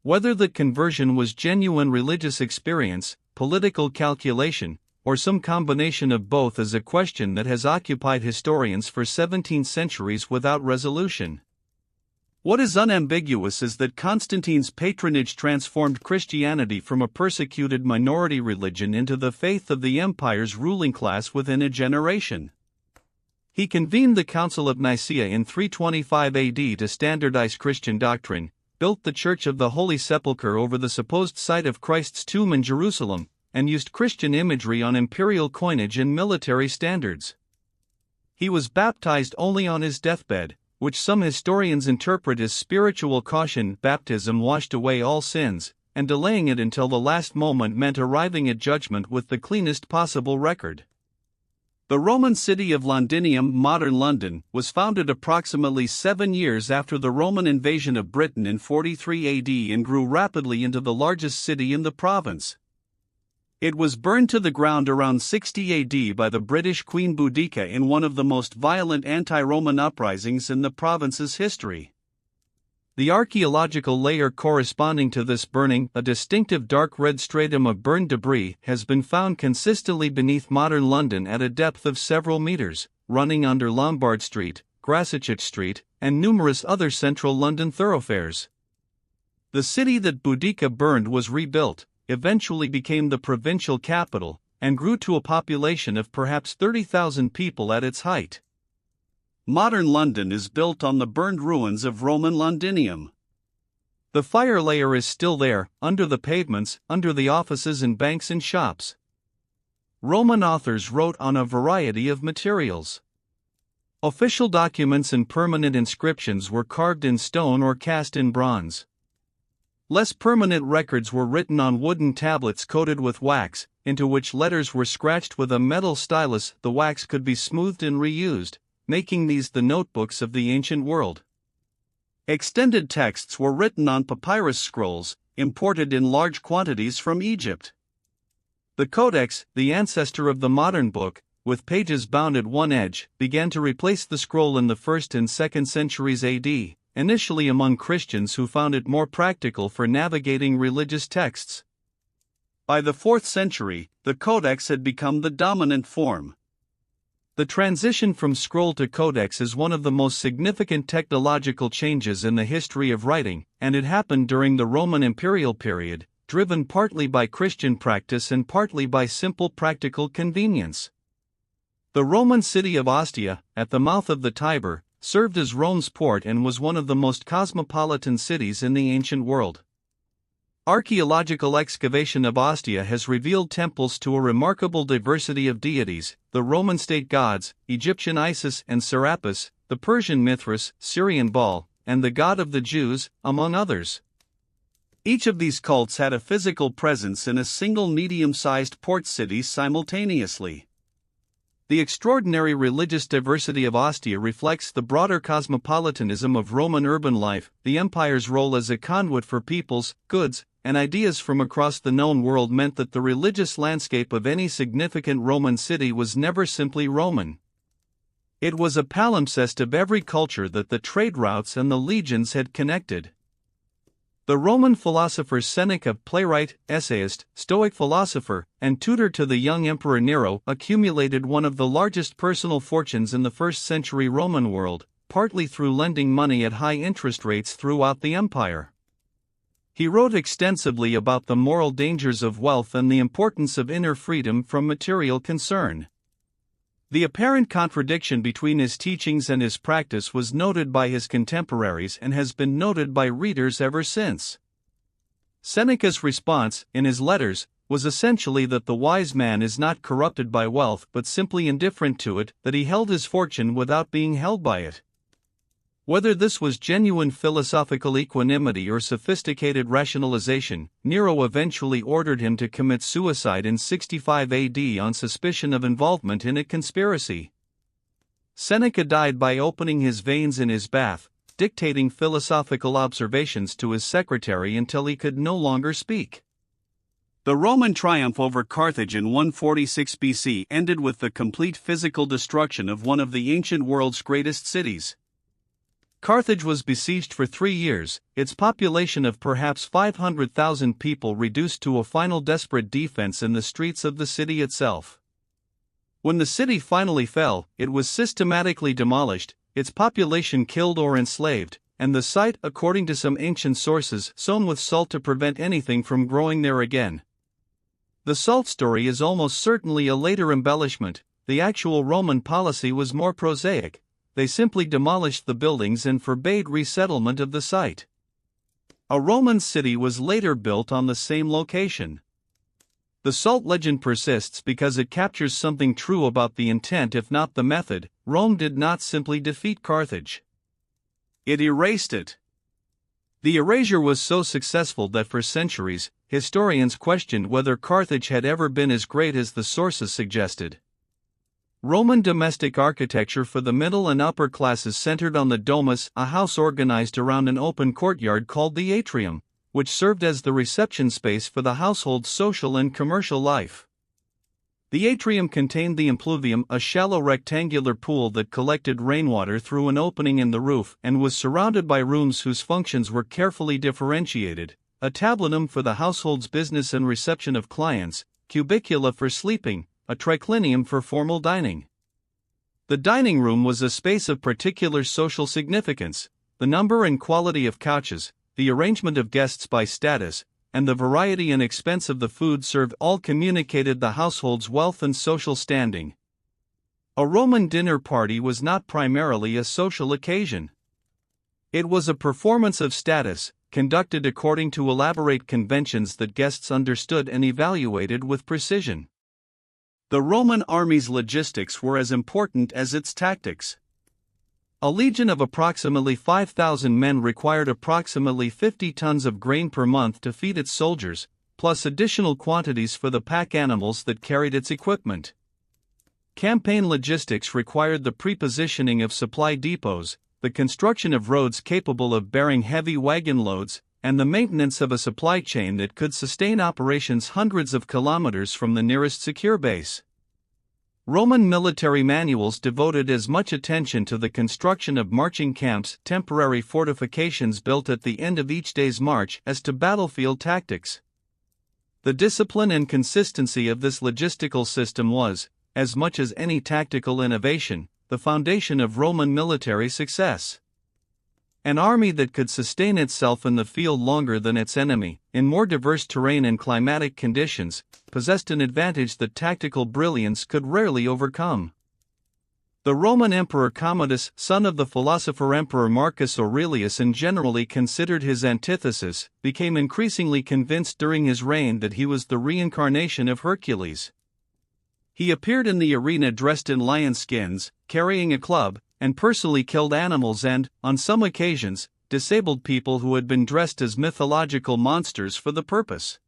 Whether the conversion was genuine religious experience, political calculation, or some combination of both is a question that has occupied historians for 17 centuries without resolution. What is unambiguous is that Constantine's patronage transformed Christianity from a persecuted minority religion into the faith of the empire's ruling class within a generation. He convened the Council of Nicaea in 325 AD to standardize Christian doctrine, built the Church of the Holy Sepulchre over the supposed site of Christ's tomb in Jerusalem, and used Christian imagery on imperial coinage and military standards. He was baptized only on his deathbed, which some historians interpret as spiritual caution. Baptism washed away all sins, and delaying it until the last moment meant arriving at judgment with the cleanest possible record. The Roman city of Londinium, modern London, was founded approximately 7 years after the Roman invasion of Britain in 43 AD and grew rapidly into the largest city in the province. It was burned to the ground around 60 AD by the British Queen Boudica in one of the most violent anti-Roman uprisings in the province's history. The archaeological layer corresponding to this burning, a distinctive dark red stratum of burned debris, has been found consistently beneath modern London at a depth of several meters, running under Lombard Street, Grasachich Street, and numerous other central London thoroughfares. The city that Boudica burned was rebuilt, eventually became the provincial capital, and grew to a population of perhaps 30,000 people at its height. Modern London is built on the burned ruins of Roman Londinium. The fire layer is still there, under the pavements, under the offices and banks and shops. Roman authors wrote on a variety of materials. Official documents and permanent inscriptions were carved in stone or cast in bronze. Less permanent records were written on wooden tablets coated with wax, into which letters were scratched with a metal stylus. The wax could be smoothed and reused, making these the notebooks of the ancient world. Extended texts were written on papyrus scrolls, imported in large quantities from Egypt. The Codex, the ancestor of the modern book, with pages bound at one edge, began to replace the scroll in the 1st and 2nd centuries AD. Initially among Christians who found it more practical for navigating religious texts. By the 4th century, the Codex had become the dominant form. The transition from scroll to codex is one of the most significant technological changes in the history of writing, and it happened during the Roman imperial period, driven partly by Christian practice and partly by simple practical convenience. The Roman city of Ostia, at the mouth of the Tiber, served as Rome's port and was one of the most cosmopolitan cities in the ancient world. Archaeological excavation of Ostia has revealed temples to a remarkable diversity of deities: the Roman state gods, Egyptian Isis and Serapis, the Persian Mithras, Syrian Baal, and the god of the Jews, among others. Each of these cults had a physical presence in a single medium-sized port city simultaneously. The extraordinary religious diversity of Ostia reflects the broader cosmopolitanism of Roman urban life, the empire's role as a conduit for peoples, goods, and ideas from across the known world meant that the religious landscape of any significant Roman city was never simply Roman. It was a palimpsest of every culture that the trade routes and the legions had connected. The Roman philosopher Seneca, playwright, essayist, Stoic philosopher, and tutor to the young Emperor Nero, accumulated one of the largest personal fortunes in the 1st century Roman world, partly through lending money at high interest rates throughout the empire. He wrote extensively about the moral dangers of wealth and the importance of inner freedom from material concern. The apparent contradiction between his teachings and his practice was noted by his contemporaries and has been noted by readers ever since. Seneca's response, in his letters, was essentially that the wise man is not corrupted by wealth but simply indifferent to it, that he held his fortune without being held by it. Whether this was genuine philosophical equanimity or sophisticated rationalization, Nero eventually ordered him to commit suicide in 65 AD on suspicion of involvement in a conspiracy. Seneca died by opening his veins in his bath, dictating philosophical observations to his secretary until he could no longer speak. The Roman triumph over Carthage in 146 BC ended with the complete physical destruction of one of the ancient world's greatest cities. Carthage was besieged for 3 years, its population of perhaps 500,000 people reduced to a final desperate defense in the streets of the city itself. When the city finally fell, it was systematically demolished, its population killed or enslaved, and the site, according to some ancient sources, sown with salt to prevent anything from growing there again. The salt story is almost certainly a later embellishment. The actual Roman policy was more prosaic. They simply demolished the buildings and forbade resettlement of the site. A Roman city was later built on the same location. The salt legend persists because it captures something true about the intent, if not the method. Rome did not simply defeat Carthage. It erased it. The erasure was so successful that for centuries, historians questioned whether Carthage had ever been as great as the sources suggested. Roman domestic architecture for the middle and upper classes centered on the domus, a house organized around an open courtyard called the atrium, which served as the reception space for the household's social and commercial life. The atrium contained the impluvium, a shallow rectangular pool that collected rainwater through an opening in the roof and was surrounded by rooms whose functions were carefully differentiated: a tablinum for the household's business and reception of clients, cubicula for sleeping, a triclinium for formal dining. The dining room was a space of particular social significance. The number and quality of couches, the arrangement of guests by status, and the variety and expense of the food served all communicated the household's wealth and social standing. A Roman dinner party was not primarily a social occasion. It was a performance of status, conducted according to elaborate conventions that guests understood and evaluated with precision. The Roman army's logistics were as important as its tactics. A legion of approximately 5,000 men required approximately 50 tons of grain per month to feed its soldiers, plus additional quantities for the pack animals that carried its equipment. Campaign logistics required the prepositioning of supply depots, the construction of roads capable of bearing heavy wagon loads, and the maintenance of a supply chain that could sustain operations hundreds of kilometers from the nearest secure base. Roman military manuals devoted as much attention to the construction of marching camps, temporary fortifications built at the end of each day's march, as to battlefield tactics. The discipline and consistency of this logistical system was, as much as any tactical innovation, the foundation of Roman military success. An army that could sustain itself in the field longer than its enemy, in more diverse terrain and climatic conditions, possessed an advantage that tactical brilliance could rarely overcome. The Roman Emperor Commodus, son of the philosopher Emperor Marcus Aurelius and generally considered his antithesis, became increasingly convinced during his reign that he was the reincarnation of Hercules. He appeared in the arena dressed in lion skins, carrying a club, and personally killed animals and, on some occasions, disabled people who had been dressed as mythological monsters for the purpose.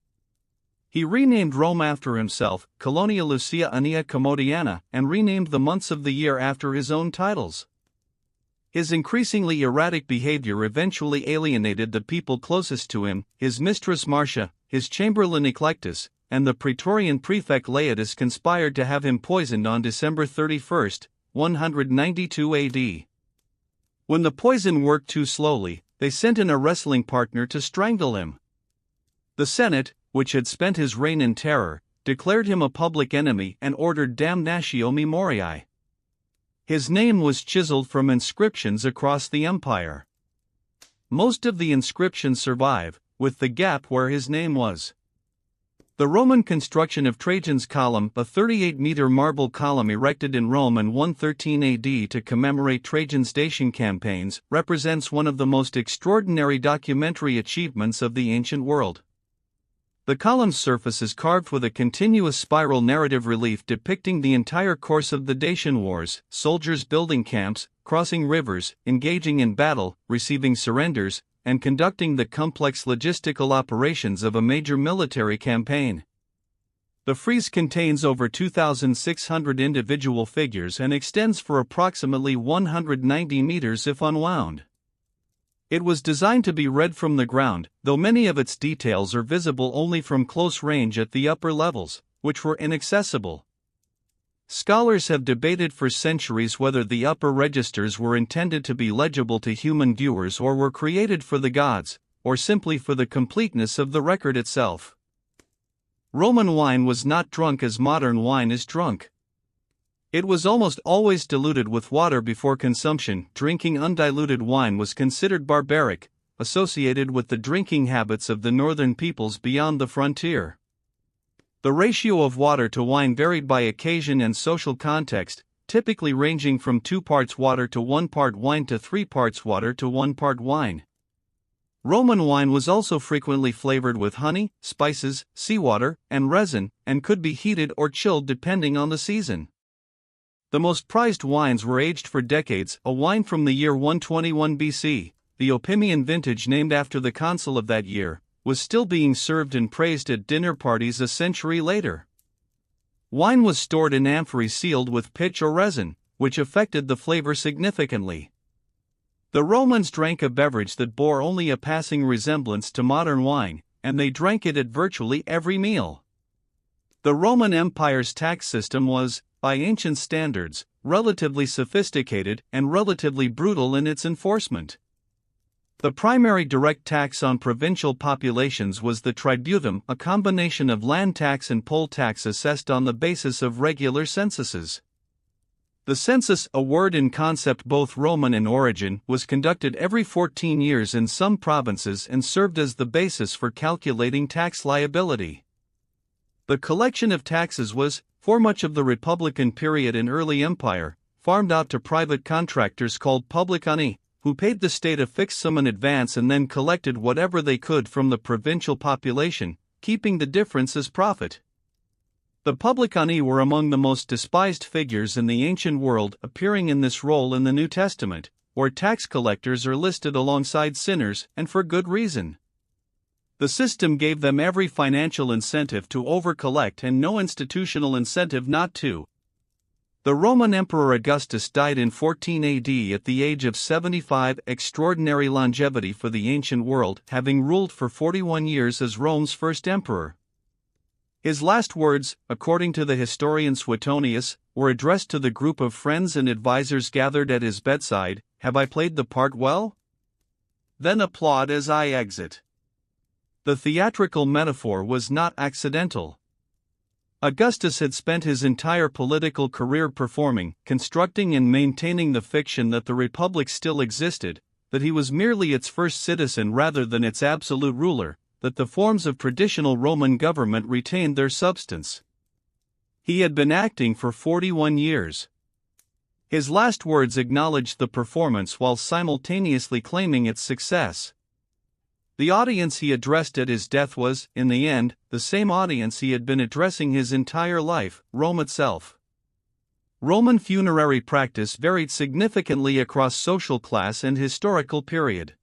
He renamed Rome after himself, Colonia Lucia Annia Commodiana, and renamed the months of the year after his own titles. His increasingly erratic behavior eventually alienated the people closest to him. His mistress Marcia, his chamberlain Eclectus, and the Praetorian prefect Laetus conspired to have him poisoned on December 31, 192 AD. When the poison worked too slowly, they sent in a wrestling partner to strangle him. The Senate, which had spent his reign in terror, declared him a public enemy and ordered damnatio memoriae. His name was chiseled from inscriptions across the empire. Most of the inscriptions survive, with the gap where his name was. The Roman construction of Trajan's Column, a 38-meter marble column erected in Rome in 113 AD to commemorate Trajan's Dacian campaigns, represents one of the most extraordinary documentary achievements of the ancient world. The column's surface is carved with a continuous spiral narrative relief depicting the entire course of the Dacian Wars, soldiers building camps, crossing rivers, engaging in battle, receiving surrenders, and conducting the complex logistical operations of a major military campaign. The frieze contains over 2,600 individual figures and extends for approximately 190 meters if unwound. It was designed to be read from the ground, though many of its details are visible only from close range at the upper levels, which were inaccessible. Scholars have debated for centuries whether the upper registers were intended to be legible to human viewers or were created for the gods, or simply for the completeness of the record itself. Roman wine was not drunk as modern wine is drunk. It was almost always diluted with water before consumption. Drinking undiluted wine was considered barbaric, associated with the drinking habits of the northern peoples beyond the frontier. The ratio of water to wine varied by occasion and social context, typically ranging from 2 parts water to 1 part wine to 3 parts water to 1 part wine. Roman wine was also frequently flavored with honey, spices, seawater, and resin, and could be heated or chilled depending on the season. The most prized wines were aged for decades. A wine from the year 121 BC, the Opimian vintage named after the consul of that year, was still being served and praised at dinner parties a century later. Wine was stored in amphorae sealed with pitch or resin, which affected the flavor significantly. The Romans drank a beverage that bore only a passing resemblance to modern wine, and they drank it at virtually every meal. The Roman Empire's tax system was, by ancient standards, relatively sophisticated and relatively brutal in its enforcement. The primary direct tax on provincial populations was the tributum, a combination of land tax and poll tax assessed on the basis of regular censuses. The census, a word in concept both Roman in origin, was conducted every 14 years in some provinces and served as the basis for calculating tax liability. The collection of taxes was, for much of the Republican period in early empire, farmed out to private contractors called publicani, who paid the state a fixed sum in advance and then collected whatever they could from the provincial population, keeping the difference as profit. The publicani were among the most despised figures in the ancient world, appearing in this role in the New Testament, where tax collectors are listed alongside sinners, and for good reason. The system gave them every financial incentive to over-collect and no institutional incentive not to. The Roman Emperor Augustus died in 14 AD at the age of 75, extraordinary longevity for the ancient world, having ruled for 41 years as Rome's first emperor. His last words, according to the historian Suetonius, were addressed to the group of friends and advisors gathered at his bedside: "Have I played the part well? Then applaud as I exit." The theatrical metaphor was not accidental. Augustus had spent his entire political career performing, constructing and maintaining the fiction that the Republic still existed, that he was merely its first citizen rather than its absolute ruler, that the forms of traditional Roman government retained their substance. He had been acting for 41 years. His last words acknowledged the performance while simultaneously claiming its success. The audience he addressed at his death was, in the end, the same audience he had been addressing his entire life, Rome itself. Roman funerary practice varied significantly across social class and historical period.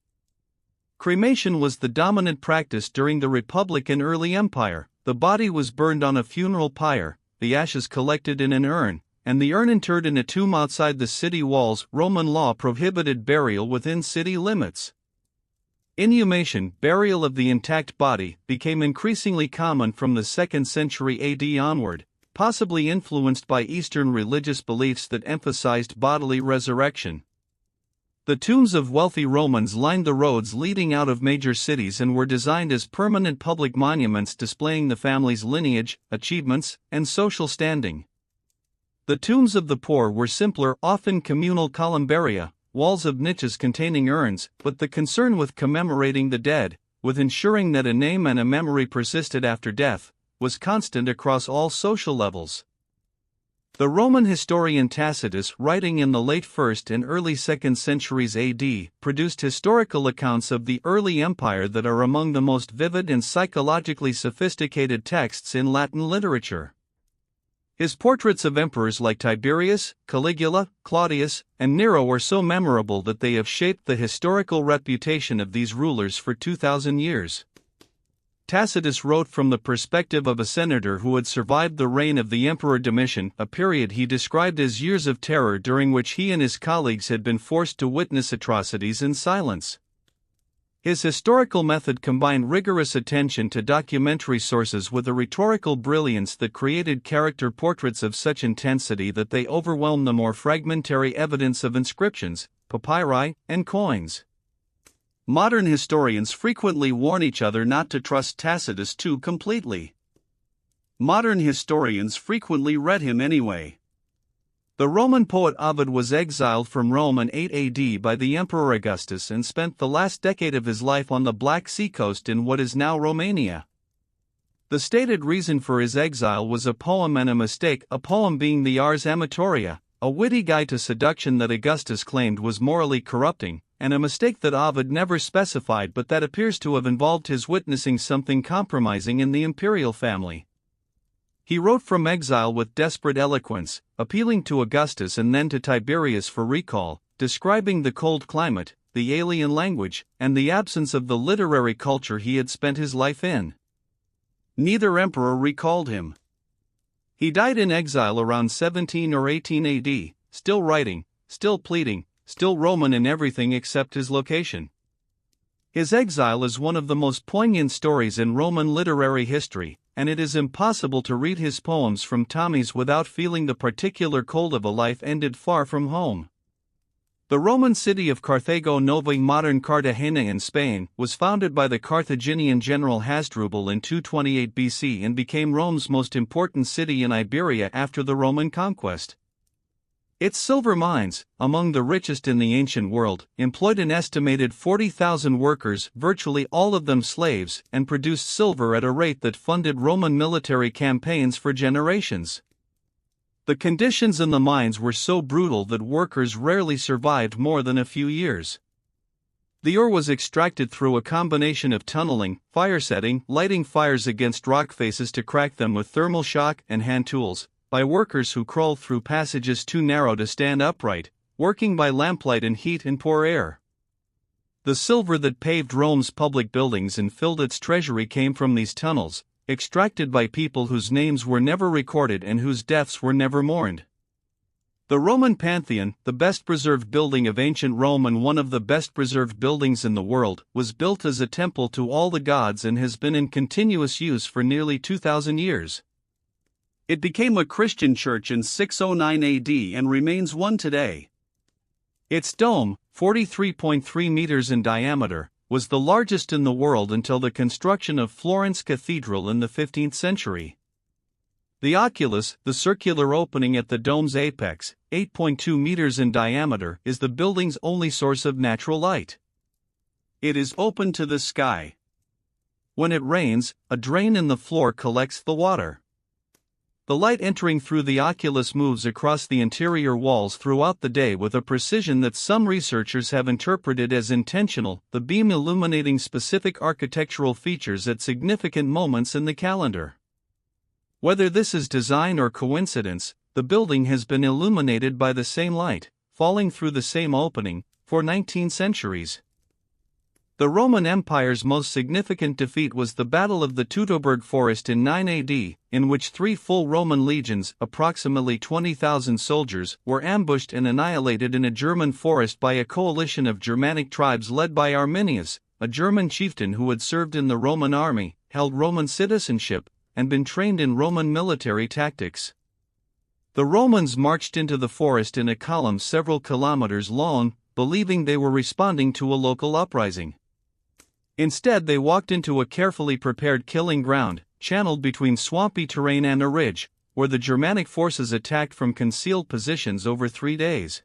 Cremation was the dominant practice during the Republic and early Empire. The body was burned on a funeral pyre, the ashes collected in an urn, and the urn interred in a tomb outside the city walls. Roman law prohibited burial within city limits. Inhumation, burial of the intact body, became increasingly common from the 2nd century AD onward, possibly influenced by Eastern religious beliefs that emphasized bodily resurrection. The tombs of wealthy Romans lined the roads leading out of major cities and were designed as permanent public monuments displaying the family's lineage, achievements, and social standing. The tombs of the poor were simpler, often communal columbaria, walls of niches containing urns, but the concern with commemorating the dead, with ensuring that a name and a memory persisted after death, was constant across all social levels. The Roman historian Tacitus, writing in the late 1st and early 2nd centuries AD, produced historical accounts of the early empire that are among the most vivid and psychologically sophisticated texts in Latin literature. His portraits of emperors like Tiberius, Caligula, Claudius, and Nero are so memorable that they have shaped the historical reputation of these rulers for 2,000 years. Tacitus wrote from the perspective of a senator who had survived the reign of the Emperor Domitian, a period he described as years of terror during which he and his colleagues had been forced to witness atrocities in silence. His historical method combined rigorous attention to documentary sources with a rhetorical brilliance that created character portraits of such intensity that they overwhelmed the more fragmentary evidence of inscriptions, papyri, and coins. Modern historians frequently warn each other not to trust Tacitus too completely. Modern historians frequently read him anyway. The Roman poet Ovid was exiled from Rome in 8 AD by the Emperor Augustus and spent the last decade of his life on the Black Sea coast in what is now Romania. The stated reason for his exile was a poem and a mistake, a poem being the Ars Amatoria, a witty guide to seduction that Augustus claimed was morally corrupting, and a mistake that Ovid never specified but that appears to have involved his witnessing something compromising in the imperial family. He wrote from exile with desperate eloquence, appealing to Augustus and then to Tiberius for recall, describing the cold climate, the alien language, and the absence of the literary culture he had spent his life in. Neither emperor recalled him. He died in exile around 17 or 18 AD, still writing, still pleading, still Roman in everything except his location. His exile is one of the most poignant stories in Roman literary history, and it is impossible to read his poems from Tommy's without feeling the particular cold of a life ended far from home. The Roman city of Carthago Nova, modern Cartagena in Spain, was founded by the Carthaginian general Hasdrubal in 228 BC and became Rome's most important city in Iberia after the Roman conquest. Its silver mines, among the richest in the ancient world, employed an estimated 40,000 workers, virtually all of them slaves, and produced silver at a rate that funded Roman military campaigns for generations. The conditions in the mines were so brutal that workers rarely survived more than a few years. The ore was extracted through a combination of tunneling, fire setting, lighting fires against rock faces to crack them with thermal shock and hand tools, by workers who crawled through passages too narrow to stand upright, working by lamplight in heat and poor air. The silver that paved Rome's public buildings and filled its treasury came from these tunnels, extracted by people whose names were never recorded and whose deaths were never mourned. The Roman Pantheon, the best-preserved building of ancient Rome and one of the best-preserved buildings in the world, was built as a temple to all the gods and has been in continuous use for nearly 2,000 years. It became a Christian church in 609 AD and remains one today. Its dome, 43.3 meters in diameter, was the largest in the world until the construction of Florence Cathedral in the 15th century. The oculus, the circular opening at the dome's apex, 8.2 meters in diameter, is the building's only source of natural light. It is open to the sky. When it rains, a drain in the floor collects the water. The light entering through the oculus moves across the interior walls throughout the day with a precision that some researchers have interpreted as intentional, the beam illuminating specific architectural features at significant moments in the calendar. Whether this is design or coincidence, the building has been illuminated by the same light, falling through the same opening, for 19 centuries. The Roman Empire's most significant defeat was the Battle of the Teutoburg Forest in 9 AD, in which 3 full Roman legions, approximately 20,000 soldiers, were ambushed and annihilated in a German forest by a coalition of Germanic tribes led by Arminius, a German chieftain who had served in the Roman army, held Roman citizenship, and been trained in Roman military tactics. The Romans marched into the forest in a column several kilometers long, believing they were responding to a local uprising. Instead, they walked into a carefully prepared killing ground, channeled between swampy terrain and a ridge, where the Germanic forces attacked from concealed positions over 3 days.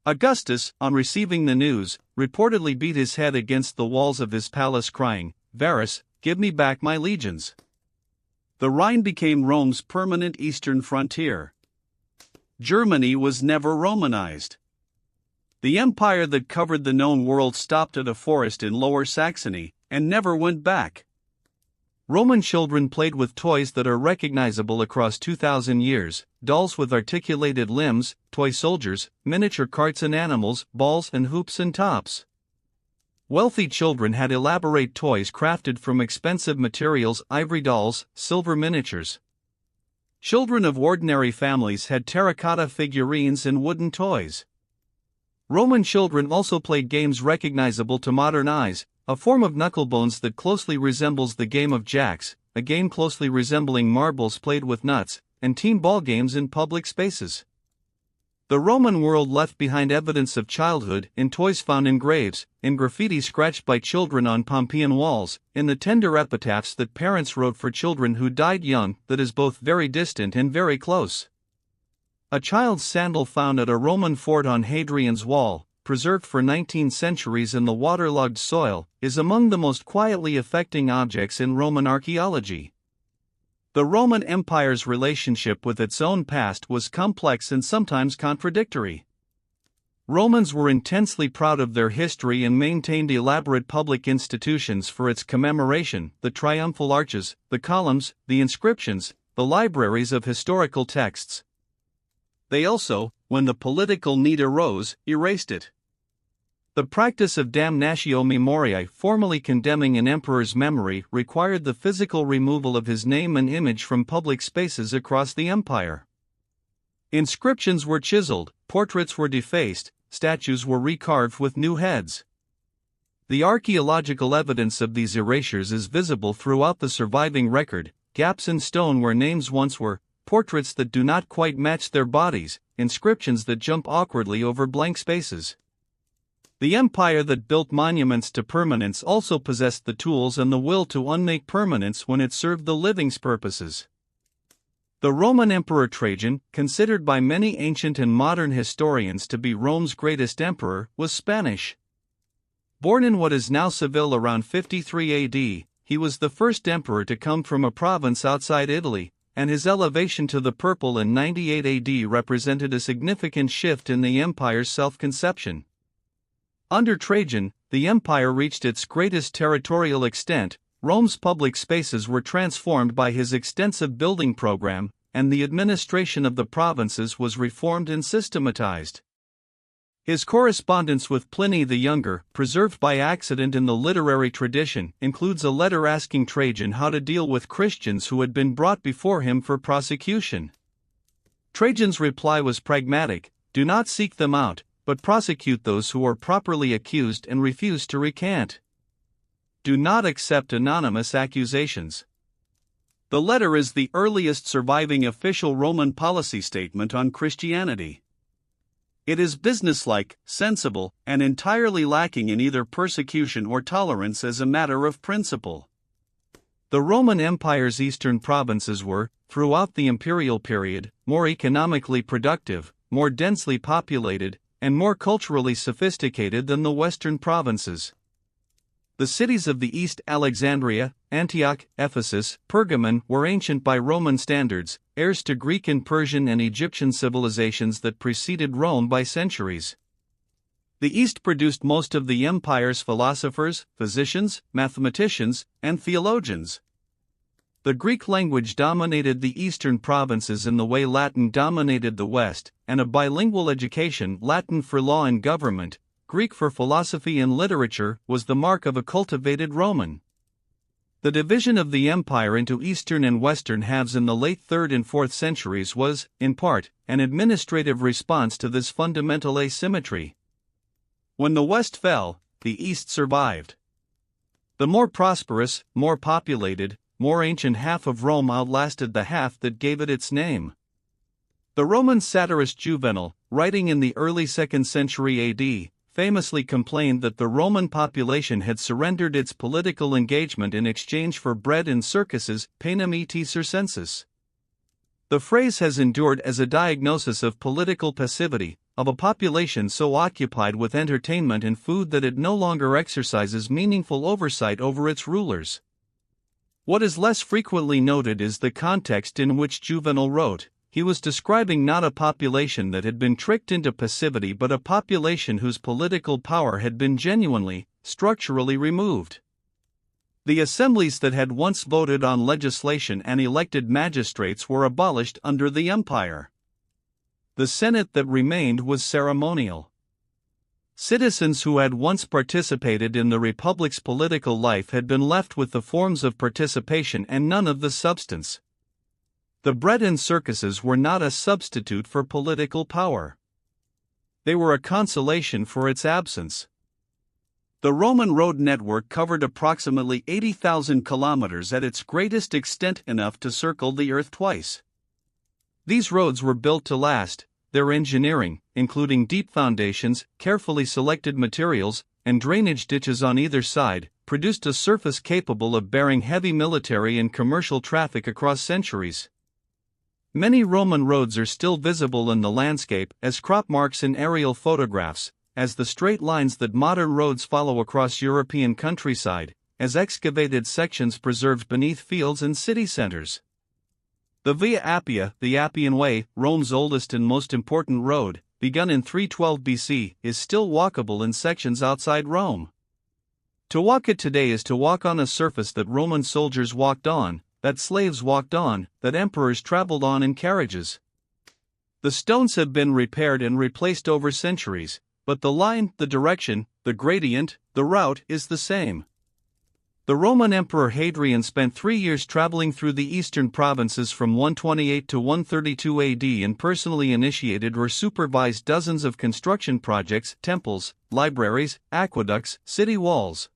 Augustus, on receiving the news, reportedly beat his head against the walls of his palace crying, "Varus, give me back my legions." The Rhine became Rome's permanent eastern frontier. Germany was never Romanized. The empire that covered the known world stopped at a forest in Lower Saxony, and never went back. Roman children played with toys that are recognizable across 2,000 years, dolls with articulated limbs, toy soldiers, miniature carts and animals, balls and hoops and tops. Wealthy children had elaborate toys crafted from expensive materials, ivory dolls, silver miniatures. Children of ordinary families had terracotta figurines and wooden toys. Roman children also played games recognizable to modern eyes, a form of knucklebones that closely resembles the game of jacks, a game closely resembling marbles played with nuts, and team ball games in public spaces. The Roman world left behind evidence of childhood in toys found in graves, in graffiti scratched by children on Pompeian walls, in the tender epitaphs that parents wrote for children who died young, that is both very distant and very close. A child's sandal found at a Roman fort on Hadrian's Wall, preserved for 19 centuries in the waterlogged soil, is among the most quietly affecting objects in Roman archaeology. The Roman Empire's relationship with its own past was complex and sometimes contradictory. Romans were intensely proud of their history and maintained elaborate public institutions for its commemoration: the triumphal arches, the columns, the inscriptions, the libraries of historical texts. They also, when the political need arose, erased it. The practice of damnatio memoriae, formally condemning an emperor's memory, required the physical removal of his name and image from public spaces across the empire. Inscriptions were chiseled, portraits were defaced, statues were recarved with new heads. The archaeological evidence of these erasures is visible throughout the surviving record: gaps in stone where names once were, portraits that do not quite match their bodies, inscriptions that jump awkwardly over blank spaces. The empire that built monuments to permanence also possessed the tools and the will to unmake permanence when it served the living's purposes. The Roman Emperor Trajan, considered by many ancient and modern historians to be Rome's greatest emperor, was Spanish. Born in what is now Seville around 53 AD, he was the first emperor to come from a province outside Italy, and his elevation to the purple in 98 AD represented a significant shift in the empire's self-conception. Under Trajan, the empire reached its greatest territorial extent. Rome's public spaces were transformed by his extensive building program, and the administration of the provinces was reformed and systematized. His correspondence with Pliny the Younger, preserved by accident in the literary tradition, includes a letter asking Trajan how to deal with Christians who had been brought before him for prosecution. Trajan's reply was pragmatic: "Do not seek them out, but prosecute those who are properly accused and refuse to recant. Do not accept anonymous accusations." The letter is the earliest surviving official Roman policy statement on Christianity. It is businesslike, sensible, and entirely lacking in either persecution or tolerance as a matter of principle. The Roman Empire's eastern provinces were, throughout the imperial period, more economically productive, more densely populated, and more culturally sophisticated than the western provinces. The cities of the East, Alexandria, Antioch, Ephesus, Pergamon, were ancient by Roman standards, heirs to Greek and Persian and Egyptian civilizations that preceded Rome by centuries. The East produced most of the empire's philosophers, physicians, mathematicians, and theologians. The Greek language dominated the eastern provinces in the way Latin dominated the West, and a bilingual education, Latin for law and government, Greek for philosophy and literature, was the mark of a cultivated Roman. The division of the empire into eastern and western halves in the late 3rd and 4th centuries was, in part, an administrative response to this fundamental asymmetry. When the West fell, the East survived. The more prosperous, more populated, more ancient half of Rome outlasted the half that gave it its name. The Roman satirist Juvenal, writing in the early 2nd century AD, famously complained that the Roman population had surrendered its political engagement in exchange for bread and circuses, panem et circenses. The phrase has endured as a diagnosis of political passivity, of a population so occupied with entertainment and food that it no longer exercises meaningful oversight over its rulers. What is less frequently noted is the context in which Juvenal wrote. He was describing not a population that had been tricked into passivity but a population whose political power had been genuinely, structurally removed. The assemblies that had once voted on legislation and elected magistrates were abolished under the empire. The Senate that remained was ceremonial. Citizens who had once participated in the republic's political life had been left with the forms of participation and none of the substance. The bread and circuses were not a substitute for political power. they were a consolation for its absence. The Roman road network covered approximately 80,000 kilometers at its greatest extent, enough to circle the Earth twice. These roads were built to last. Their engineering, including deep foundations, carefully selected materials, and drainage ditches on either side, produced a surface capable of bearing heavy military and commercial traffic across centuries. Many Roman roads are still visible in the landscape as crop marks in aerial photographs, as the straight lines that modern roads follow across European countryside, as excavated sections preserved beneath fields and city centers. The Via Appia, the Appian Way, Rome's oldest and most important road, begun in 312 BC, is still walkable in sections outside Rome. To walk it today is to walk on a surface that Roman soldiers walked on, that slaves walked on, that emperors traveled on in carriages. The stones have been repaired and replaced over centuries, but the line, the direction, the gradient, the route is the same. The Roman Emperor Hadrian spent 3 years traveling through the eastern provinces from 128 to 132 AD and personally initiated or supervised dozens of construction projects, temples, libraries, aqueducts, city walls.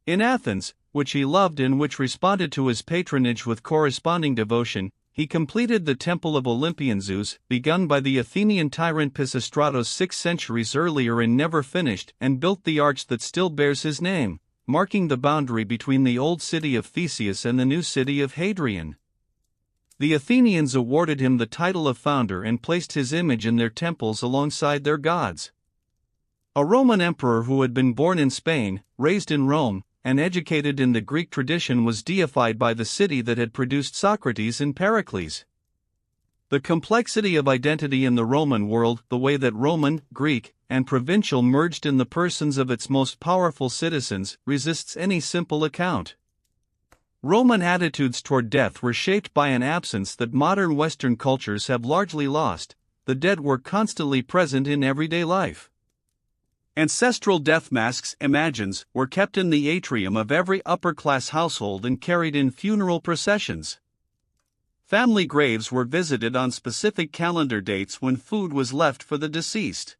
In Athens, which he loved and which responded to his patronage with corresponding devotion, he completed the Temple of Olympian Zeus, begun by the Athenian tyrant Pisistratos 6 centuries earlier and never finished, and built the arch that still bears his name, marking the boundary between the old city of Theseus and the new city of Hadrian. The Athenians awarded him the title of founder and placed his image in their temples alongside their gods. A Roman emperor who had been born in Spain, raised in Rome, and educated in the Greek tradition was deified by the city that had produced Socrates and Pericles. The complexity of identity in the Roman world, the way that Roman, Greek, and provincial merged in the persons of its most powerful citizens, resists any simple account. Roman attitudes toward death were shaped by an absence that modern Western cultures have largely lost. The dead were constantly present in everyday life. Ancestral death masks, imagines, were kept in the atrium of every upper-class household and carried in funeral processions. Family graves were visited on specific calendar dates when food was left for the deceased.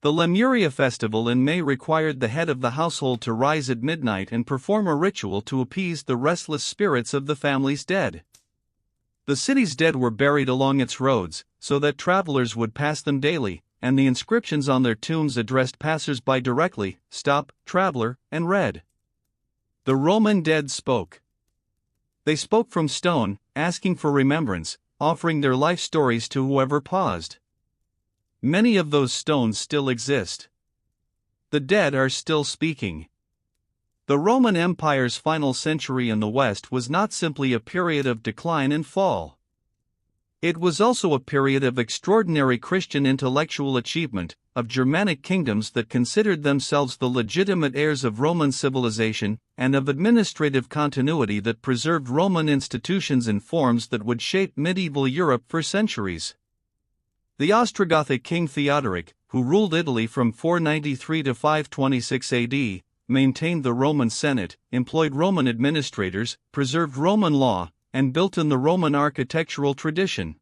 The Lemuria festival in May required the head of the household to rise at midnight and perform a ritual to appease the restless spirits of the family's dead. The city's dead were buried along its roads, so that travelers would pass them daily, and the inscriptions on their tombs addressed passers-by directly, "Stop, traveler," and read, "The Roman dead spoke." They spoke from stone, asking for remembrance, offering their life stories to whoever paused. Many of those stones still exist. The dead are still speaking. The Roman Empire's final century in the West was not simply a period of decline and fall. It was also a period of extraordinary Christian intellectual achievement, of Germanic kingdoms that considered themselves the legitimate heirs of Roman civilization, and of administrative continuity that preserved Roman institutions in forms that would shape medieval Europe for centuries. The Ostrogothic king Theodoric, who ruled Italy from 493 to 526 AD, maintained the Roman Senate, employed Roman administrators, preserved Roman law, and built in the Roman architectural tradition.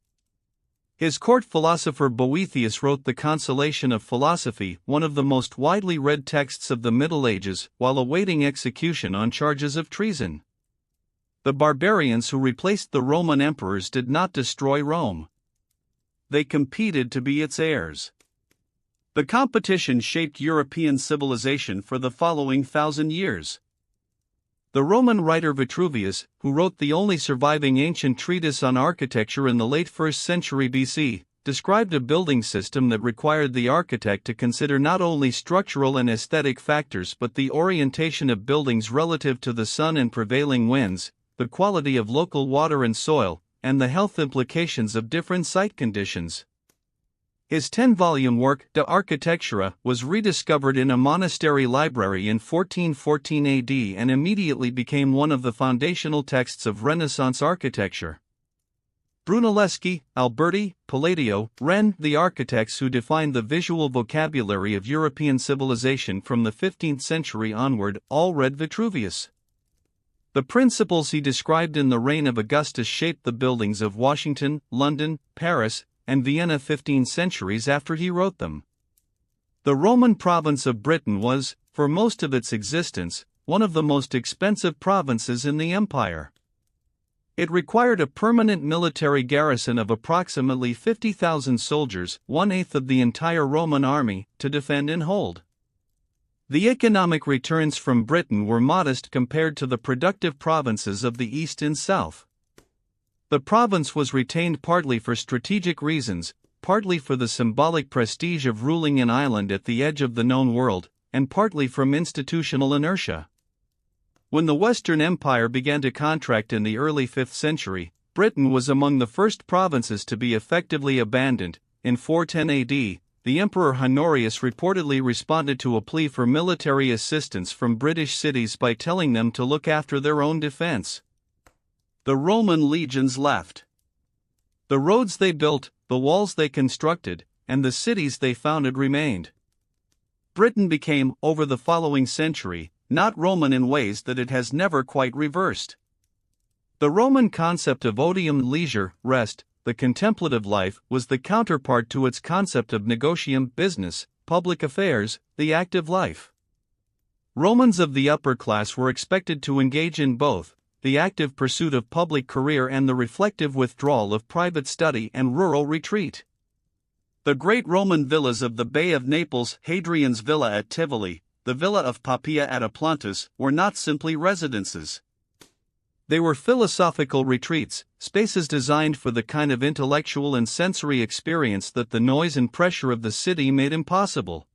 His court philosopher Boethius wrote The Consolation of Philosophy, one of the most widely read texts of the Middle Ages, while awaiting execution on charges of treason. The barbarians who replaced the Roman emperors did not destroy Rome. They competed to be its heirs. The competition shaped European civilization for the following 1,000 years. The Roman writer Vitruvius, who wrote the only surviving ancient treatise on architecture in the late 1st century BC, described a building system that required the architect to consider not only structural and aesthetic factors but the orientation of buildings relative to the sun and prevailing winds, the quality of local water and soil, and the health implications of different site conditions. His 10-volume work, De Architectura, was rediscovered in a monastery library in 1414 AD and immediately became one of the foundational texts of Renaissance architecture. Brunelleschi, Alberti, Palladio, Wren, the architects who defined the visual vocabulary of European civilization from the 15th century onward, all read Vitruvius. The principles he described in the reign of Augustus shaped the buildings of Washington, London, Paris, and Vienna 15 centuries after he wrote them. The Roman province of Britain was, for most of its existence, one of the most expensive provinces in the empire. It required a permanent military garrison of approximately 50,000 soldiers, one-eighth of the entire Roman army, to defend and hold. The economic returns from Britain were modest compared to the productive provinces of the East and South. The province was retained partly for strategic reasons, partly for the symbolic prestige of ruling an island at the edge of the known world, and partly from institutional inertia. When the Western Empire began to contract in the early 5th century, Britain was among the first provinces to be effectively abandoned. In 410 AD, the Emperor Honorius reportedly responded to a plea for military assistance from British cities by telling them to look after their own defense. The Roman legions left. The roads they built, the walls they constructed, and the cities they founded remained. Britain became, over the following century, not Roman in ways that it has never quite reversed. The Roman concept of odium, leisure, rest, the contemplative life, was the counterpart to its concept of negotium, business, public affairs, the active life. Romans of the upper class were expected to engage in both, the active pursuit of public career and the reflective withdrawal of private study and rural retreat. The great Roman villas of the Bay of Naples, Hadrian's villa at Tivoli, the villa of Poppaea at Aplantus, were not simply residences. They were philosophical retreats, spaces designed for the kind of intellectual and sensory experience that the noise and pressure of the city made impossible.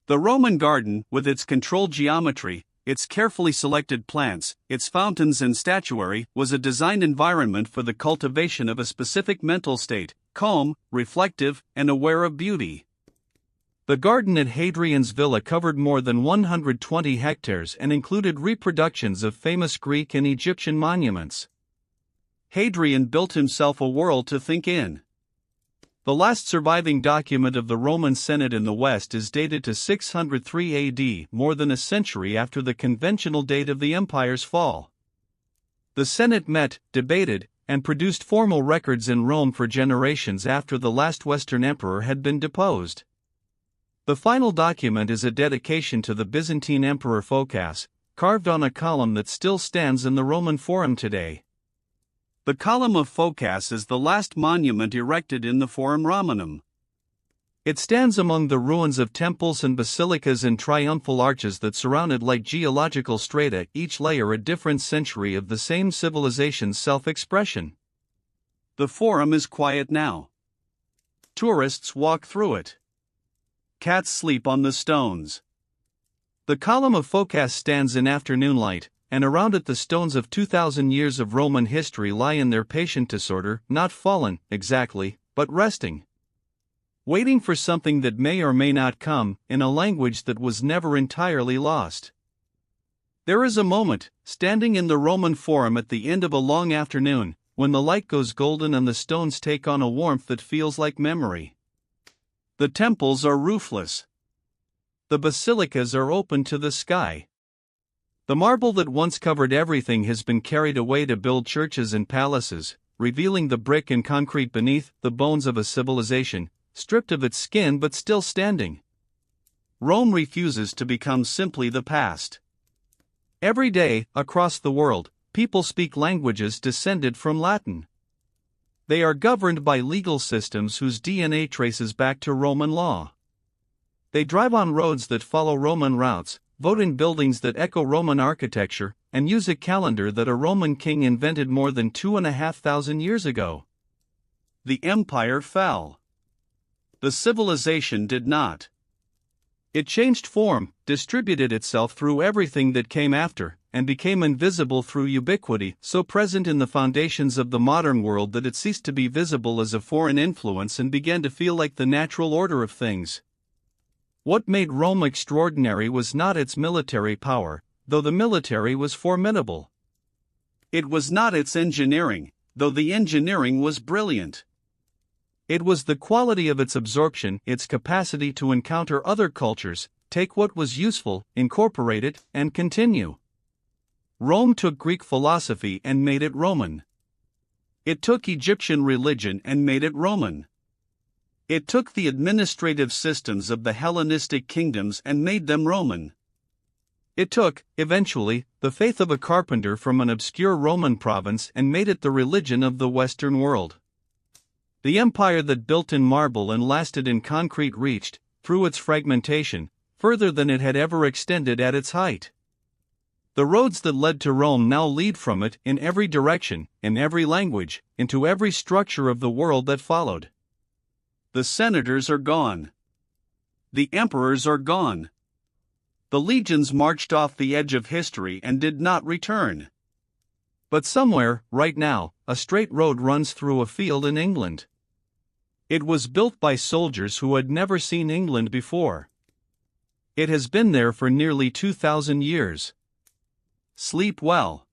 The Roman garden, with its controlled geometry, its carefully selected plants, its fountains and statuary, was a designed environment for the cultivation of a specific mental state, calm, reflective, and aware of beauty. The garden at Hadrian's villa covered more than 120 hectares and included reproductions of famous Greek and Egyptian monuments. Hadrian built himself a world to think in. The last surviving document of the Roman Senate in the West is dated to 603 AD, more than a century after the conventional date of the empire's fall. The Senate met, debated, and produced formal records in Rome for generations after the last Western emperor had been deposed. The final document is a dedication to the Byzantine Emperor Phocas, carved on a column that still stands in the Roman Forum today. The column of Phocas is the last monument erected in the Forum Romanum. It stands among the ruins of temples and basilicas and triumphal arches that surround it like geological strata, each layer a different century of the same civilization's self-expression. The Forum is quiet now. Tourists walk through it. Cats sleep on the stones. The column of Phocas stands in afternoon light, and around it the stones of 2,000 years of Roman history lie in their patient disorder, not fallen, exactly, but resting. Waiting for something that may or may not come, in a language that was never entirely lost. There is a moment, standing in the Roman Forum at the end of a long afternoon, when the light goes golden and the stones take on a warmth that feels like memory. The temples are roofless. The basilicas are open to the sky. The marble that once covered everything has been carried away to build churches and palaces, revealing the brick and concrete beneath, the bones of a civilization, stripped of its skin but still standing. Rome refuses to become simply the past. Every day, across the world, people speak languages descended from Latin. They are governed by legal systems whose DNA traces back to Roman law. They drive on roads that follow Roman routes, vote in buildings that echo Roman architecture, and use a calendar that a Roman king invented more than 2,500 years ago. The empire fell. The civilization did not. It changed form, distributed itself through everything that came after, and became invisible through ubiquity, so present in the foundations of the modern world that it ceased to be visible as a foreign influence and began to feel like the natural order of things. What made Rome extraordinary was not its military power, though the military was formidable. It was not its engineering, though the engineering was brilliant. It was the quality of its absorption, its capacity to encounter other cultures, take what was useful, incorporate it, and continue. Rome took Greek philosophy and made it Roman. It took Egyptian religion and made it Roman. It took the administrative systems of the Hellenistic kingdoms and made them Roman. It took, eventually, the faith of a carpenter from an obscure Roman province and made it the religion of the Western world. The empire that built in marble and lasted in concrete reached, through its fragmentation, further than it had ever extended at its height. The roads that led to Rome now lead from it in every direction, in every language, into every structure of the world that followed. The senators are gone. The emperors are gone. The legions marched off the edge of history and did not return. But somewhere, right now, a straight road runs through a field in England. It was built by soldiers who had never seen England before. It has been there for nearly 2,000 years. Sleep well.